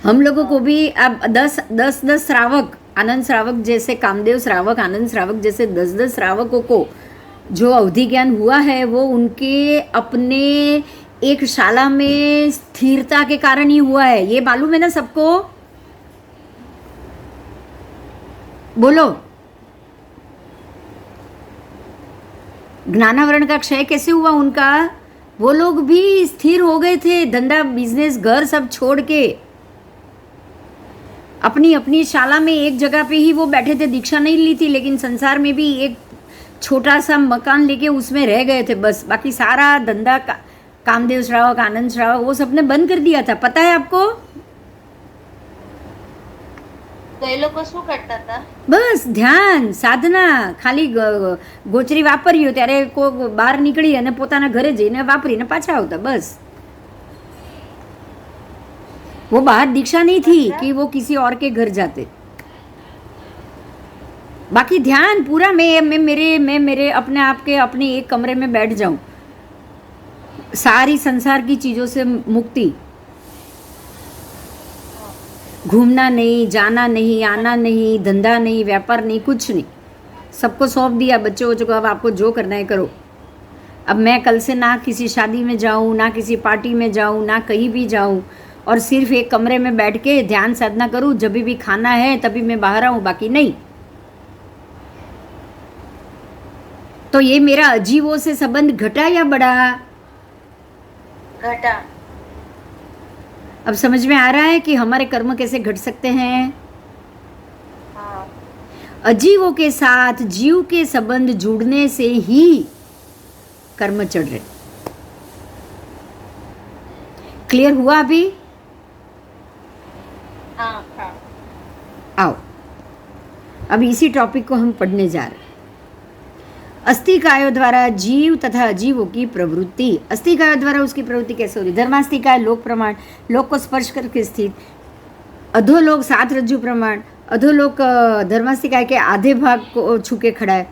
हम लोगों को भी अब 10 श्रावक, आनंद श्रावक जैसे, कामदेव श्रावक, आनंद श्रावक जैसे 10 श्रावकों को जो अवधि ज्ञान हुआ है, वो उनके अपने एक शाला में स्थिरता के कारण ही हुआ है. ये मालूम है ना सबको? बोलो. ज्ञानावरण का क्षय कैसे हुआ उनका? वो लोग भी स्थिर हो गए थे. धंधा, बिजनेस, घर सब छोड़ के अपनी अपनी शाला में एक जगह पे ही वो बैठे थे. दीक्षा नहीं ली थी, लेकिन संसार में भी एक छोटा सा मकान लेके उसमें रह गए थे बस. बाकी सारा धंधा कामदेव श्रावक, आनंद श्रावक, वो सबने बंद कर दिया था. पता है आपको? तो ये लोग શું કરતા હતા? બસ ધ્યાન, સાધના. ખાલી ગોચરી વાપર્યું ત્યારે કોઈ બહાર નીકળી અને પોતાના ઘરે જઈને વાપરીને પાછા આવતા, બસ. वो बाहर दीक्षा नहीं थी कि वो किसी और के घर जाते। बाकी ध्यान पूरा मैं मेरे अपने आप के अपने एक कमरे में बैठ जाऊं, सारी संसार की चीजों से मुक्ति, घूमना नहीं, जाना नहीं, आना नहीं, धंधा नहीं, व्यापार नहीं, कुछ नहीं, सबको सौंप दिया बच्चों को, अब आपको जो करना है करो। अब मैं कल से ना किसी शादी में जाऊं, ना किसी पार्टी में जाऊं, ना कहीं भी जाऊं, और सिर्फ एक कमरे में बैठ के ध्यान साधना करूं, जब भी खाना है तभी मैं बाहर आऊं, बाकी नहीं। तो ये मेरा अजीवों से संबंध घटा या बढ़ा? घटा। अब समझ में आ रहा है कि हमारे कर्म कैसे घट सकते हैं। हाँ। अजीवों के साथ जीव के संबंध जुड़ने से ही कर्म चढ़ रहे। क्लियर हुआ अभी? हाँ हाँ। आओ अब इसी टॉपिक को हम पढ़ने जा रहे हैं। अस्थिकायों द्वारा जीव तथा अजीवों की प्रवृत्ति। अस्थिकायों द्वारा उसकी प्रवृत्ति कैसे हो रही? धर्मास्थिकाय लोक प्रमाण, लोक को स्पर्श करके स्थित। अधोलोक सात रज्जु प्रमाण, अधोलोक धर्मास्थिकाय के आधे भाग को छूके खड़ा है।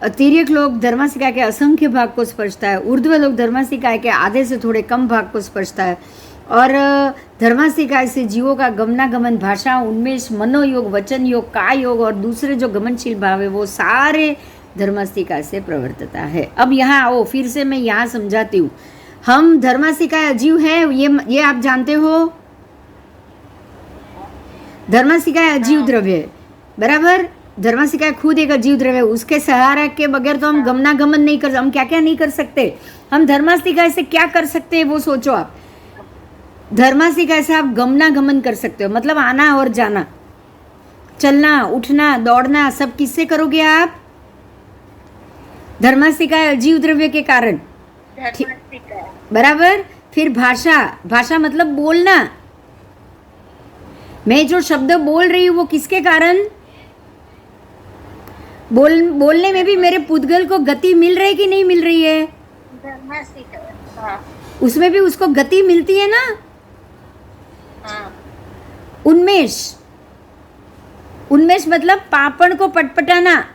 तिर्यक लोक धर्मास्थिकाय के असंख्य भाग को स्पर्शता है। ऊर्ध्व लोक धर्मास्थिकाय के आधे से थोड़े कम भाग को स्पर्शता है। और धर्मास्थिकाय से जीवों का गमनागमन, भाषा, उन्मेष, मनोयोग, वचन योग, काय योग और दूसरे जो गमनशील भाव है वो सारे धर्मास्थिकाय से प्रवर्तता है। अब यहाँ आओ, फिर से मैं यहाँ समझाती हूँ। हम धर्मास्थिकाय अजीव है, ये आप जानते हो। धर्मास्थिकाय अजीव द्रव्य है, बराबर। धर्मास्थिकाय खुद एक अजीव द्रव्य है, उसके सहारा के बगैर तो हम गमनागमन नहीं कर, हम क्या क्या नहीं कर सकते। हम धर्मास्थिकाय से क्या कर सकते हैं वो सोचो आप। धर्मास्थिकाय से आप गमनागमन कर सकते हो, मतलब आना और जाना, चलना, उठना, दौड़ना, सब किससे करोगे आप? धर्मास्थिकाय अजीव द्रव्य के कारण, बराबर। फिर भाषा, भाषा मतलब बोलना। मैं जो शब्द बोल रही हूँ वो किसके कारण? बोलने में भी मेरे पुद्गल को गति मिल रही कि नहीं मिल रही है? उसमें भी उसको गति मिलती है ना। उन्मेष, उन्मेष मतलब पापड़ को पटपटाना।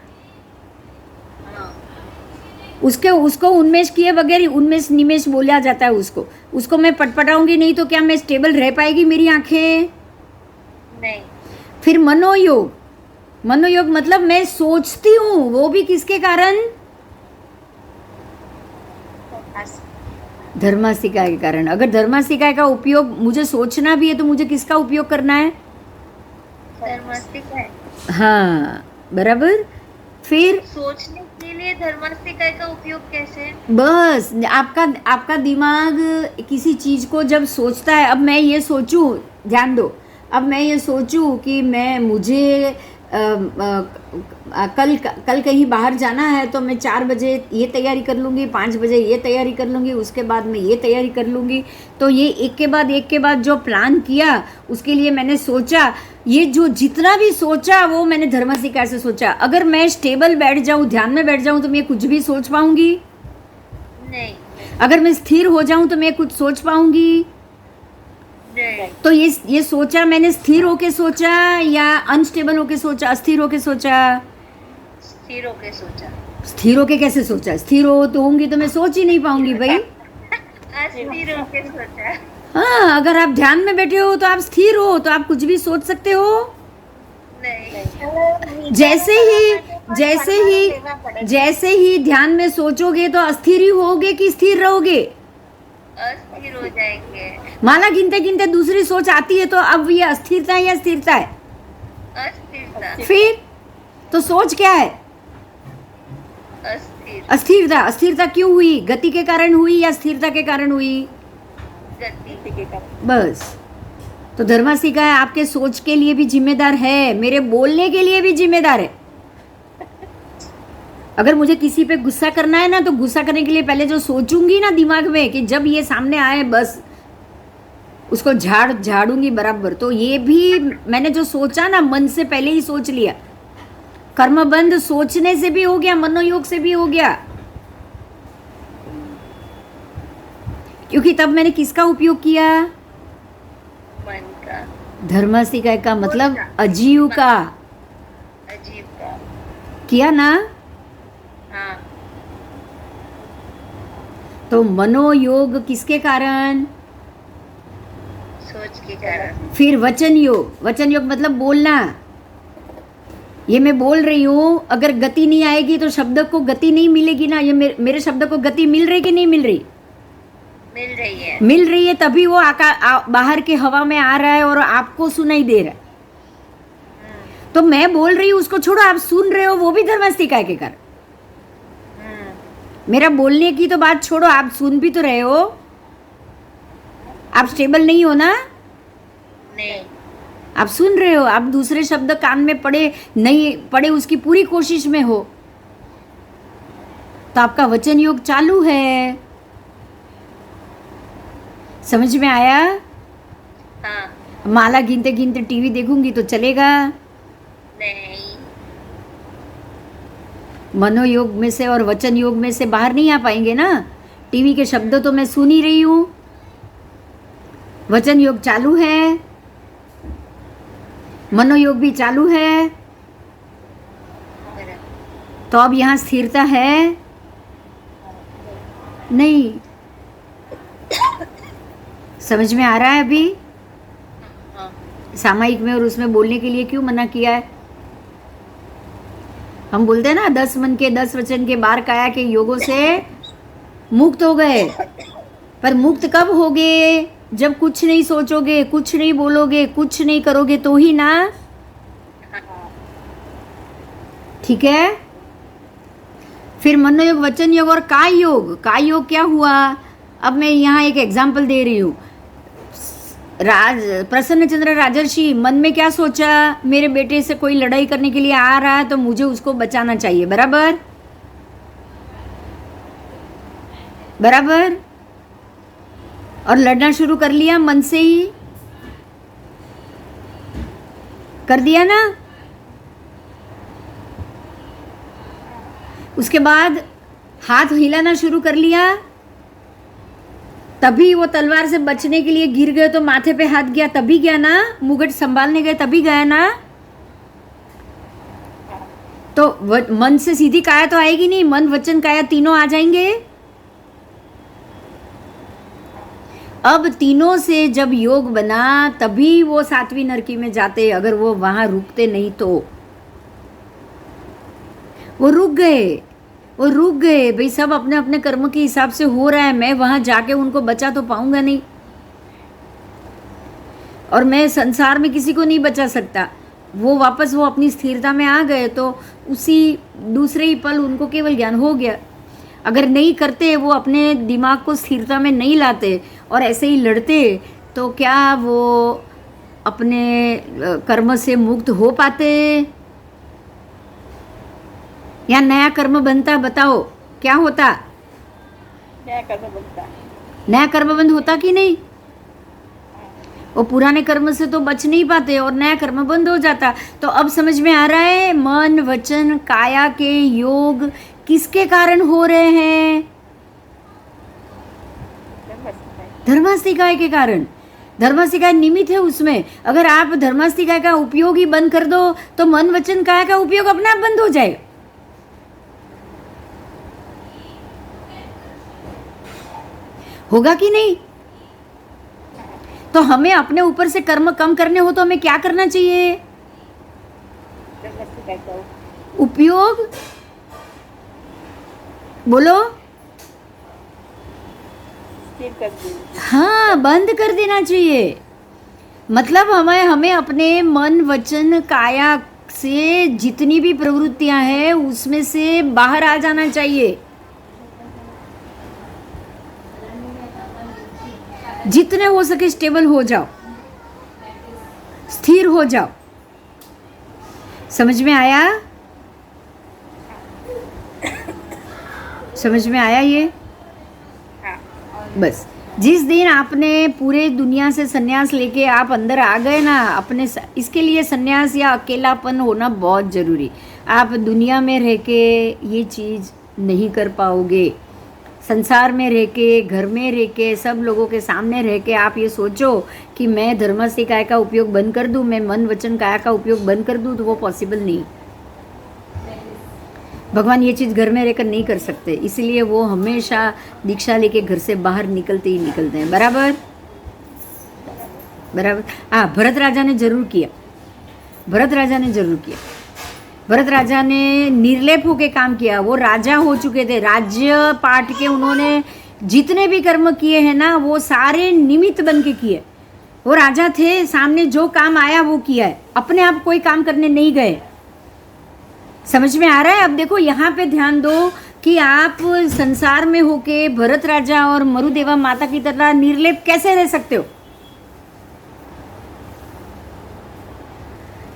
उसको उन्मेष किए बगैर उन्मेष निमेष बोला जाता है। उसको मैं पटपटाऊंगी नहीं तो क्या मैं स्टेबल रह पाएगी मेरी आंखें? नहीं। फिर मनोयोग, मनोयोग मतलब मैं सोचती हूँ, वो भी किसके कारण? धर्मास्थिकाय के कारण। अगर धर्मास्थिकाय का उपयोग मुझे सोचना भी है तो मुझे किसका उपयोग करना है? धर्मास्थिकाय। हाँ, बराबर। फिर सोचने के लिए धर्मास्थिकाय का उपयोग कैसे? बस आपका दिमाग किसी चीज को जब सोचता है, अब मैं ये सोचूं, ध्यान दो, अब मैं ये सोचूं कि मुझे कल कहीं बाहर जाना है तो मैं 4 बजे ये तैयारी कर लूँगी, 5 बजे ये तैयारी कर लूँगी, उसके बाद मैं ये तैयारी कर लूँगी। तो ये एक के बाद जो प्लान किया उसके लिए मैंने सोचा, ये जो जितना भी सोचा वो मैंने धर्मास्थिकाय से सोचा। अगर मैं स्टेबल बैठ जाऊँ, ध्यान में बैठ जाऊँ तो मैं कुछ भी सोच पाऊँगी? नहीं। अगर मैं स्थिर हो जाऊँ तो मैं कुछ सोच पाऊँगी? नहीं। तो ये सोचा मैंने स्थिर होके सोचा या अनस्टेबल होके सोचा, अस्थिर होके सोचा? स्थिर होके सोचा। स्थिर होके कैसे सोचा? स्थिर हो तो होंगी तो मैं सोच ही नहीं पाऊंगी भाई। अस्थिर होके सोचा। हाँ, अगर आप ध्यान में बैठे हो तो आप स्थिर हो तो आप कुछ भी सोच सकते हो। नहीं। जैसे ही ध्यान में सोचोगे तो अस्थिर ही होगे कि स्थिर रहोगे? अस्थिर हो जाएंगे। माला गिनते गिनते दूसरी सोच आती है तो अब ये अस्थिरता है या स्थिरता है? अस्थिरता। फिर तो सोच क्या है? अस्थिर। अस्थिरता। अस्थिरता क्यों हुई? गति के कारण हुई या स्थिरता के कारण हुई? गति के कारण। बस। तो धर्मास्थिकाय आपके सोच के लिए भी जिम्मेदार है, मेरे बोलने के लिए भी जिम्मेदार है। अगर मुझे किसी पे गुस्सा करना है ना तो गुस्सा करने के लिए पहले जो सोचूंगी ना दिमाग में कि जब ये सामने आए बस उसको झाड़ूंगी बराबर। तो ये भी मैंने जो सोचा ना मन से पहले ही सोच लिया। कर्मबंध सोचने से भी हो गया, मनोयोग से भी हो गया, क्योंकि तब मैंने किसका उपयोग किया? मन धर्मास्तिकाय का मतलब अजीव का, अजीब का। किया ना। हाँ, तो मनोयोग किसके कारण? सोच के कारण। फिर वचन योग, वचन योग मतलब बोलना। ये मैं बोल रही हूँ, अगर गति नहीं आएगी तो शब्द को गति नहीं मिलेगी ना। ये मेरे शब्द को गति मिल रही कि नहीं मिल रही? मिल रही है। मिल रही है, तभी वो बाहर के हवा में आ रहा है और आपको सुनाई दे रहा है। तो मैं बोल रही हूँ उसको छोड़ो, आप सुन रहे हो, वो भी धर्मास्तिकाय के कारण। मेरा बोलने की तो बात छोड़ो, आप सुन भी तो रहे हो। आप स्टेबल नहीं हो ना, नहीं, आप सुन रहे हो, आप दूसरे शब्द कान में पड़े नहीं पड़े उसकी पूरी कोशिश में हो, तो आपका वचन योग चालू है। समझ में आया? हाँ, माला गिनते गिनते टीवी देखूंगी तो चलेगा? नहीं, मनोयोग में से और वचन योग में से बाहर नहीं आ पाएंगे ना। टीवी के शब्द तो मैं सुन ही रही हूँ, वचन योग चालू है, मनोयोग भी चालू है, बराबर। तो अब यहाँ स्थिरता है नहीं। समझ में आ रहा है अभी? हाँ, सामायिक में और उसमें बोलने के लिए क्यों मना किया है? हम बोलते हैं ना 10 मन के 10 वचन के 12 काया के योगों से मुक्त हो गए। पर मुक्त कब होगे? जब कुछ नहीं सोचोगे, कुछ नहीं बोलोगे, कुछ नहीं करोगे तो ही ना। ठीक है। फिर मनोयोग, वचन योग और काय योग। काय योग क्या हुआ? अब मैं यहाँ एक एग्जाम्पल दे रही हूँ। प्रसन्न चंद्र राजर्षि मन में क्या सोचा? मेरे बेटे से कोई लड़ाई करने के लिए आ रहा है तो मुझे उसको बचाना चाहिए, बराबर बराबर। और लड़ना शुरू कर लिया, मन से ही कर दिया ना। उसके बाद हाथ हिलाना शुरू कर लिया, तभी वो तलवार से बचने के लिए गिर गए तो माथे पे हाथ गया, तभी गया ना। मुगट संभालने गए तभी गया ना। तो मन से सीधी काया तो आएगी नहीं, मन वचन काया तीनों आ जाएंगे। अब तीनों से जब योग बना तभी वो 7वीं नरकी में जाते। अगर वो वहां रुकते नहीं तो वो रुक गए भाई। सब अपने अपने कर्म के हिसाब से हो रहा है, मैं वहां जाके उनको बचा तो पाऊंगा नहीं, और मैं संसार में किसी को नहीं बचा सकता। वो वापस वो अपनी स्थिरता में आ गए तो उसी दूसरे ही पल उनको केवल ज्ञान हो गया। अगर नहीं करते, वो अपने दिमाग को स्थिरता में नहीं लाते और ऐसे ही लड़ते, तो क्या वो अपने कर्म से मुक्त हो पाते या नया कर्म बनता? बताओ क्या होता? नया कर्म बनता। नया कर्म बंद होता कि नहीं? वो पुराने कर्म से तो बच नहीं पाते और नया कर्म बंद हो जाता। तो अब समझ में आ रहा है मन वचन काया के योग किसके कारण हो रहे हैं? धर्मास्तिकाय के कारण। धर्मास्तिकाय निमित्त है उसमें। अगर आप धर्मास्तिकाय का उपयोग ही बंद कर दो तो मन वचन काया का उपयोग अपने आप बंद हो जाए। होगा कि नहीं? तो हमें अपने ऊपर से कर्म कम करने हो तो हमें क्या करना चाहिए? उपयोग बोलो। हाँ, बंद कर देना चाहिए। मतलब हमें अपने मन वचन काया से जितनी भी प्रवृत्तियां हैं उसमें से बाहर आ जाना चाहिए। जितने हो सके स्टेबल हो जाओ, स्थिर हो जाओ। समझ में आया? समझ में आया ये? बस जिस दिन आपने पूरे दुनिया से सन्यास लेके आप अंदर आ गए ना, अपने इसके लिए सन्यास या अकेलापन होना बहुत ज़रूरी। आप दुनिया में रह के ये चीज़ नहीं कर पाओगे। संसार में रह के, घर में रह के, सब लोगों के सामने रह के आप ये सोचो कि मैं धर्मास्ती काय का उपयोग बंद कर दूं, मैं मन वचन काया का उपयोग बंद कर दूं, तो वो पॉसिबल नहीं। भगवान ये चीज़ घर में रहकर नहीं कर सकते, इसलिए वो हमेशा दीक्षा लेके घर से बाहर निकलते ही निकलते हैं। बराबर बराबर। हाँ, भरत राजा ने जरूर किया, भरत राजा ने जरूर किया। भरत राजा ने निर्लेप होके काम किया। वो राजा हो चुके थे, राज्य पाट के उन्होंने जितने भी कर्म किए हैं ना, वो सारे निमित्त बन के किए। वो राजा थे, सामने जो काम आया वो किया है, अपने आप कोई काम करने नहीं गए। समझ में आ रहा है? अब देखो यहाँ पे ध्यान दो कि आप संसार में होके भरत राजा और मरुदेवा माता की तरह निर्लेप कैसे रह सकते हो।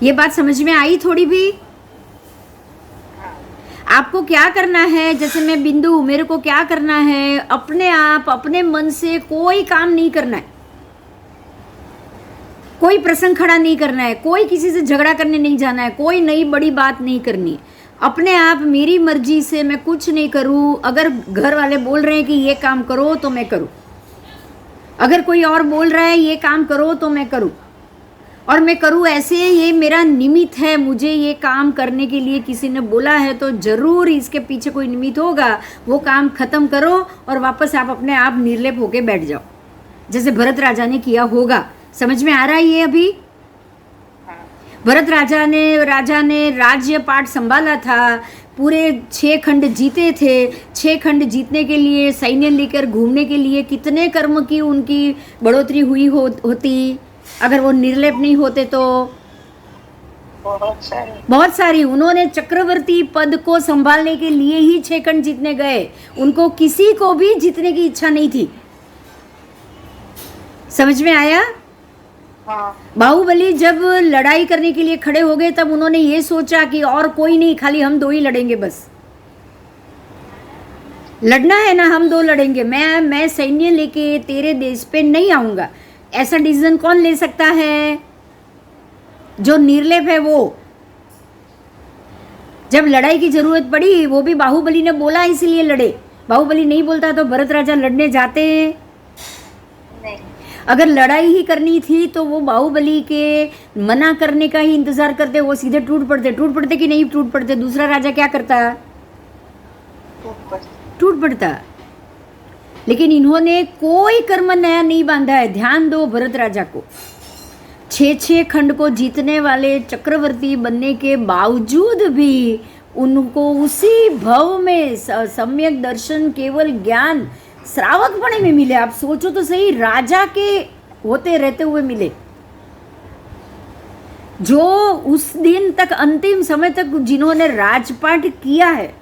ये बात समझ में आई थोड़ी भी? आपको क्या करना है, जैसे मैं बिंदु, मेरे को क्या करना है, अपने आप अपने मन से कोई काम नहीं करना है, कोई प्रसंग खड़ा नहीं करना है, कोई किसी से झगड़ा करने नहीं जाना है, कोई नई बड़ी बात नहीं करनी है। अपने आप मेरी मर्जी से मैं कुछ नहीं करूं। अगर घर वाले बोल रहे हैं कि ये काम करो तो मैं करूं, अगर कोई और बोल रहा है ये काम करो तो मैं करूं, और मैं करूं ऐसे, ये मेरा निमित्त है। मुझे ये काम करने के लिए किसी ने बोला है तो जरूर इसके पीछे कोई निमित्त होगा। वो काम खत्म करो और वापस आप अपने आप निर्लेप होके बैठ जाओ, जैसे भरत राजा ने किया होगा। समझ में आ रहा है ये अभी? भरत राजा ने राज्य पाठ संभाला था, पूरे 6 खंड जीते थे। 6 खंड जीतने के लिए सैन्य लेकर घूमने के लिए कितने कर्म की उनकी बढ़ोतरी हुई होती अगर वो निर्लेप नहीं होते तो। बहुत सारी। उन्होंने चक्रवर्ती पद को संभालने के लिए ही 6 खंड जीतने गए, उनको किसी को भी जीतने की इच्छा नहीं थी। समझ में आया? बाहुबली जब लड़ाई करने के लिए खड़े हो गए तब उन्होंने ये सोचा कि और कोई नहीं, खाली हम 2 ही लड़ेंगे बस। लड़ना है ना, हम 2 लड़ेंगे, मैं सैन्य लेके तेरे देश पे नहीं आऊंगा। ऐसा डिसीजन कौन ले सकता है? जो निर्लेप है वो। जब लड़ाई की जरूरत पड़ी, वो भी बाहुबली ने बोला इसलिए लड़े। बाहुबली नहीं बोलता तो भरत राजा लड़ने जाते नहीं। अगर लड़ाई ही करनी थी तो वो बाहुबली के मना करने का ही इंतजार करते, वो सीधे टूट पड़ते कि नहीं टूट पड़ते। दूसरा राजा क्या करता? टूट पड़ता। लेकिन इन्होंने कोई कर्म नया नहीं बांधा है। ध्यान दो भरत राजा को, 6 खंड को जीतने वाले चक्रवर्ती बनने के बावजूद भी उनको उसी भव में सम्यक दर्शन, केवल ज्ञान, श्रावकपणे में मिले। आप सोचो तो सही, राजा के होते रहते हुए मिले। जो उस दिन तक, अंतिम समय तक जिन्होंने राजपाट किया है,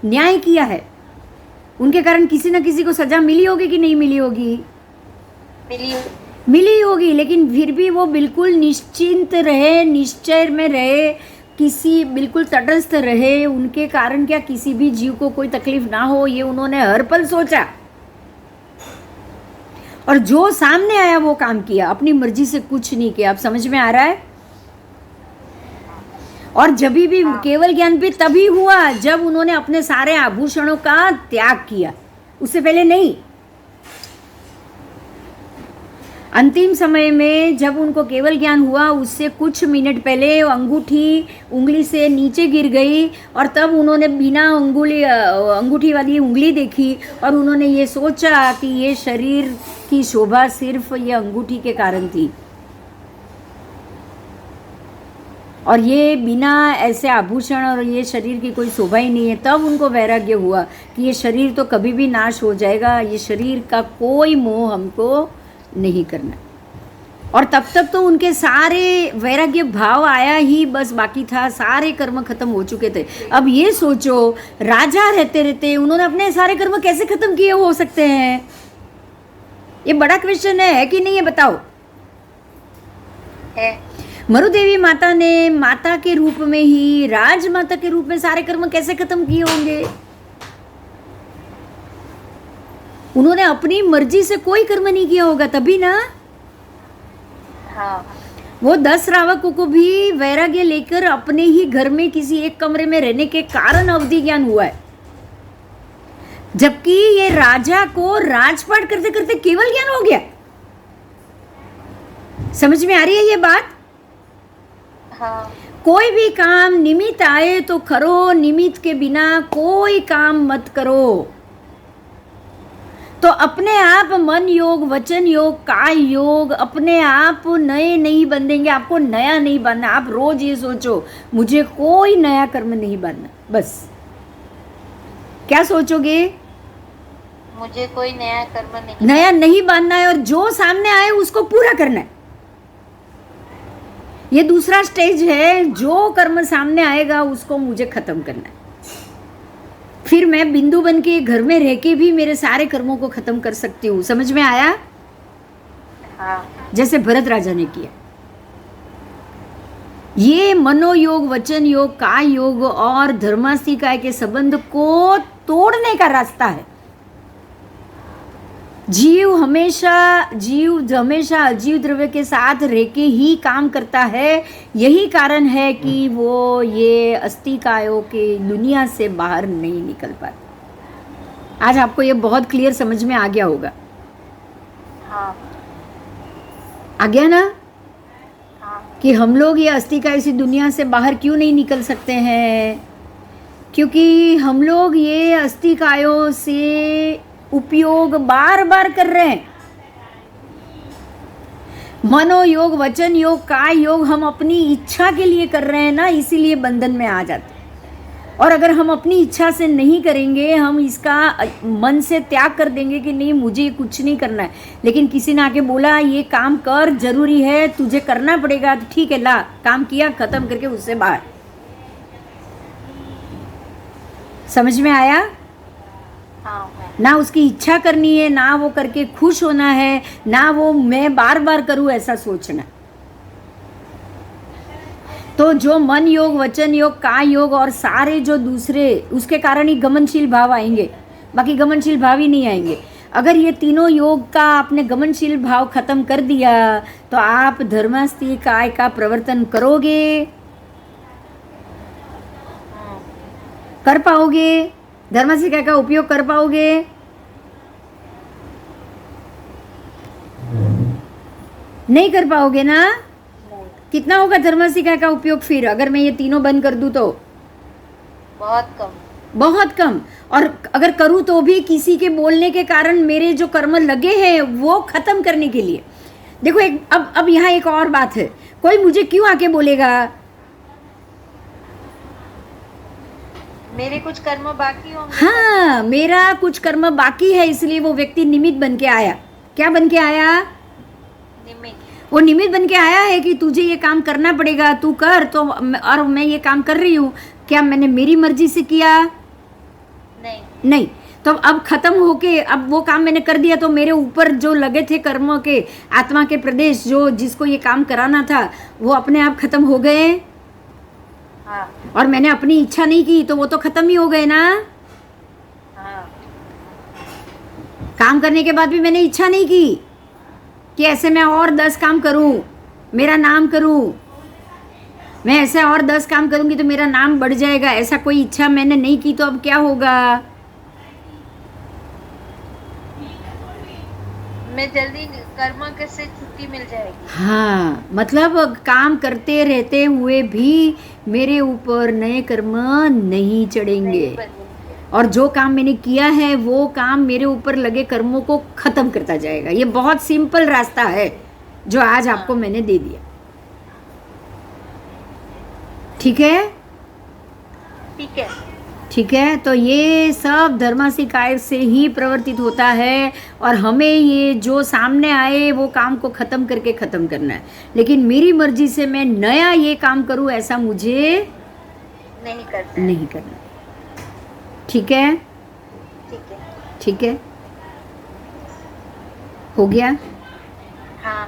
न्याय किया है, उनके कारण किसी न किसी को सजा मिली होगी कि नहीं मिली होगी? मिली होगी। लेकिन फिर भी वो बिल्कुल निश्चिंत रहे, निश्चय में रहे, किसी बिल्कुल तटस्थ रहे। उनके कारण क्या किसी भी जीव को कोई तकलीफ ना हो, ये उन्होंने हर पल सोचा। और जो सामने आया वो काम किया, अपनी मर्जी से कुछ नहीं किया। आप समझ में आ रहा है? और जब भी केवल ज्ञान भी तभी हुआ जब उन्होंने अपने सारे आभूषणों का त्याग किया, उससे पहले नहीं। अंतिम समय में जब उनको केवल ज्ञान हुआ, उससे कुछ मिनट पहले अंगूठी उंगली से नीचे गिर गई और तब उन्होंने बिना अंगूठी वाली उंगली देखी और उन्होंने ये सोचा कि ये शरीर की शोभा सिर्फ ये अंगूठी के कारण थी, और ये बिना ऐसे आभूषण और ये शरीर की कोई शोभा ही नहीं है। तब उनको वैराग्य हुआ कि ये शरीर तो कभी भी नाश हो जाएगा, ये शरीर का कोई मोह हमको नहीं करना। और तब तक तो उनके सारे वैराग्य भाव आया ही बस बाकी था, सारे कर्म खत्म हो चुके थे। अब ये सोचो, राजा रहते रहते उन्होंने अपने सारे कर्म कैसे खत्म किए हो सकते हैं? ये बड़ा क्वेश्चन है कि नहीं? ये बताओ। मरुदेवी माता ने माता के रूप में ही, राजमाता के रूप में सारे कर्म कैसे खत्म किए होंगे? उन्होंने अपनी मर्जी से कोई कर्म नहीं किया होगा, तभी ना। हाँ। वो 10 श्रावकों को भी वैराग्य लेकर अपने ही घर में किसी एक कमरे में रहने के कारण अवधि ज्ञान हुआ है। जबकि ये राजा को राजपाट करते करते केवल ज्ञान हो गया। समझ में आ रही है ये बात? हाँ कोई भी काम निमित्त आए तो करो, निमित्त के बिना कोई काम मत करो। तो अपने आप मन योग, वचन योग, काय योग अपने आप नए नहीं बंधेंगे। आपको नया नहीं बनना। आप रोज ये सोचो मुझे कोई नया कर्म नहीं बनना। बस क्या सोचोगे? मुझे कोई नया कर्म नहीं नया नहीं बांधना है और जो सामने आए उसको पूरा करना है। ये दूसरा स्टेज है। जो कर्म सामने आएगा उसको मुझे खत्म करना है। फिर मैं बिंदु बन के घर में रह के भी मेरे सारे कर्मों को खत्म कर सकती हूँ। समझ में आया? हाँ जैसे भरत राजा ने किया। ये मनोयोग, वचन योग, काय योग और धर्मास्तिकाय के संबंध को तोड़ने का रास्ता है। जीव हमेशा अजीव द्रव्य के साथ रह के ही काम करता है। यही कारण है कि वो ये अस्तिकायों के दुनिया से बाहर नहीं निकल पाता। आज आपको ये बहुत क्लियर समझ में आ गया होगा। हाँ आ गया ना हाँ कि हम लोग ये अस्तिकाय सी दुनिया से बाहर क्यों नहीं निकल सकते हैं? क्योंकि हम लोग ये अस्तिकायों से उपयोग बार बार कर रहे हैं। मनोयोग, वचन योग, काय योग हम अपनी इच्छा के लिए कर रहे हैं ना, इसीलिए बंधन में आ जाते हैं। और अगर हम अपनी इच्छा से नहीं करेंगे, हम इसका मन से त्याग कर देंगे कि नहीं मुझे कुछ नहीं करना है, लेकिन किसी ने आके बोला ये काम कर, जरूरी है, तुझे करना पड़ेगा, तो ठीक है ला, काम किया, खत्म करके उससे बाहर। समझ में आया? हाँ ना उसकी इच्छा करनी है, ना वो करके खुश होना है, ना वो मैं बार बार करूं ऐसा सोचना। तो जो मन योग, वचन योग, काय योग और सारे जो दूसरे, उसके कारण ही गमनशील भाव आएंगे, बाकी गमनशील भाव ही नहीं आएंगे। अगर ये तीनों योग का आपने गमनशील भाव खत्म कर दिया तो आप धर्मास्तिकाय का प्रवर्तन करोगे, कर पाओगे, धर्मास्तिकाय का उपयोग कर पाओगे? नहीं कर पाओगे ना। कितना होगा धर्मास्तिकाय का उपयोग फिर अगर मैं ये तीनों बंद कर दूं तो? बहुत कम। बहुत कम। और अगर करूं तो भी किसी के बोलने के कारण मेरे जो कर्म लगे हैं वो खत्म करने के लिए। देखो अब यहाँ एक और बात है। कोई मुझे क्यों आके बोलेगा मेरे कुछ कर्म बाकी होंगे। हाँ, मेरा कुछ कर्म बाकी है, इसलिए वो व्यक्ति निमित्त बन के आया। क्या बन के आया? निमित्त। वो निमित्त बन के आया है कि तुझे ये काम करना पड़ेगा, तू कर। तो और मैं ये काम कर रही हूँ, क्या मैंने मेरी मर्जी से किया? नहीं। तो अब खत्म होके अब वो काम मैंने कर दिया, तो मेरे ऊपर जो लगे थे कर्मों के, आत्मा के प्रदेश, जो जिसको ये काम कराना था, वो अपने आप खत्म हो गए। हाँ और मैंने अपनी इच्छा नहीं की तो वो तो खत्म ही हो गए ना। हाँ काम करने के बाद भी मैंने इच्छा नहीं की कि ऐसे मैं और 10 काम करूं, मेरा नाम करूं, मैं ऐसे और 10 काम करूंगी तो मेरा नाम बढ़ जाएगा। ऐसा कोई इच्छा मैंने नहीं की, तो अब क्या होगा? मैं जल्दी कर्म से छुट्टी मिल जाएगी। हाँ, मतलब काम करते रहते हुए भी मेरे ऊपर नए कर्म नहीं चढ़ेंगे, और जो काम मैंने किया है वो काम मेरे ऊपर लगे कर्मों को खत्म करता जाएगा। ये बहुत सिंपल रास्ता है जो आज आपको मैंने दे दिया। ठीक है? ठीक है। ठीक है, तो ये सब धर्मास्तिकाय से ही प्रवर्तित होता है, और हमें ये जो सामने आए वो काम को खत्म करके खत्म करना है। लेकिन मेरी मर्जी से मैं नया ये काम करूं, ऐसा मुझे नहीं करना। ठीक है? ठीक है। ठीक है, हो गया? हाँ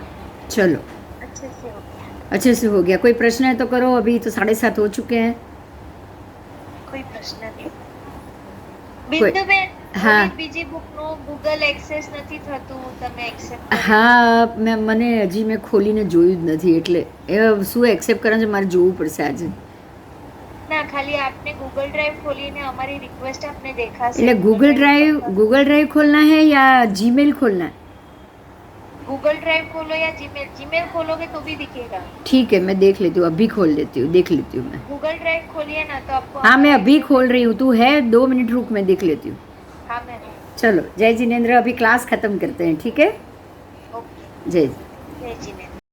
चलो, अच्छे से हो गया। अच्छे से हो गया। कोई प्रश्न है तो करो, अभी तो 7:30 हो चुके हैं। કોઈ પ્રશ્ન નહીં. બિંદુબેન, હા. બીજી બુકનું ગૂગલ એક્સેસ નથી થતું, તમે એક્સેપ્ટ હા, મને હજી મેં ખોલીને જોયું જ નથી, એટલે એ શું એક્સેપ્ટ કરે છે મારે જોવું પડશે આજે. ના ખાલી આપને ગૂગલ ડ્રાઈવ ખોલીને અમારી રિક્વેસ્ટ આપને દેખાશે એટલે ગૂગલ ડ્રાઈવ खोलना है या जीमेल खोलना है? गूगल ड्राइव खोलो या जीमेल जीमेल खोलोगे तो भी दिखेगा। ठीक है, मैं देख लेती हूँ, अभी खोल लेती हूँ, देख लेती हूँ मैं। गूगल ड्राइव खोलिए ना तो आपको हाँ, मैं अभी खोल रही हूँ, तू है 2 मिनट रुक, मैं देख लेती हूँ। हाँ मैं चलो जय जिनेंद्र, अभी क्लास खत्म करते हैं, ठीक है? ओके जय जय जिनेंद्र।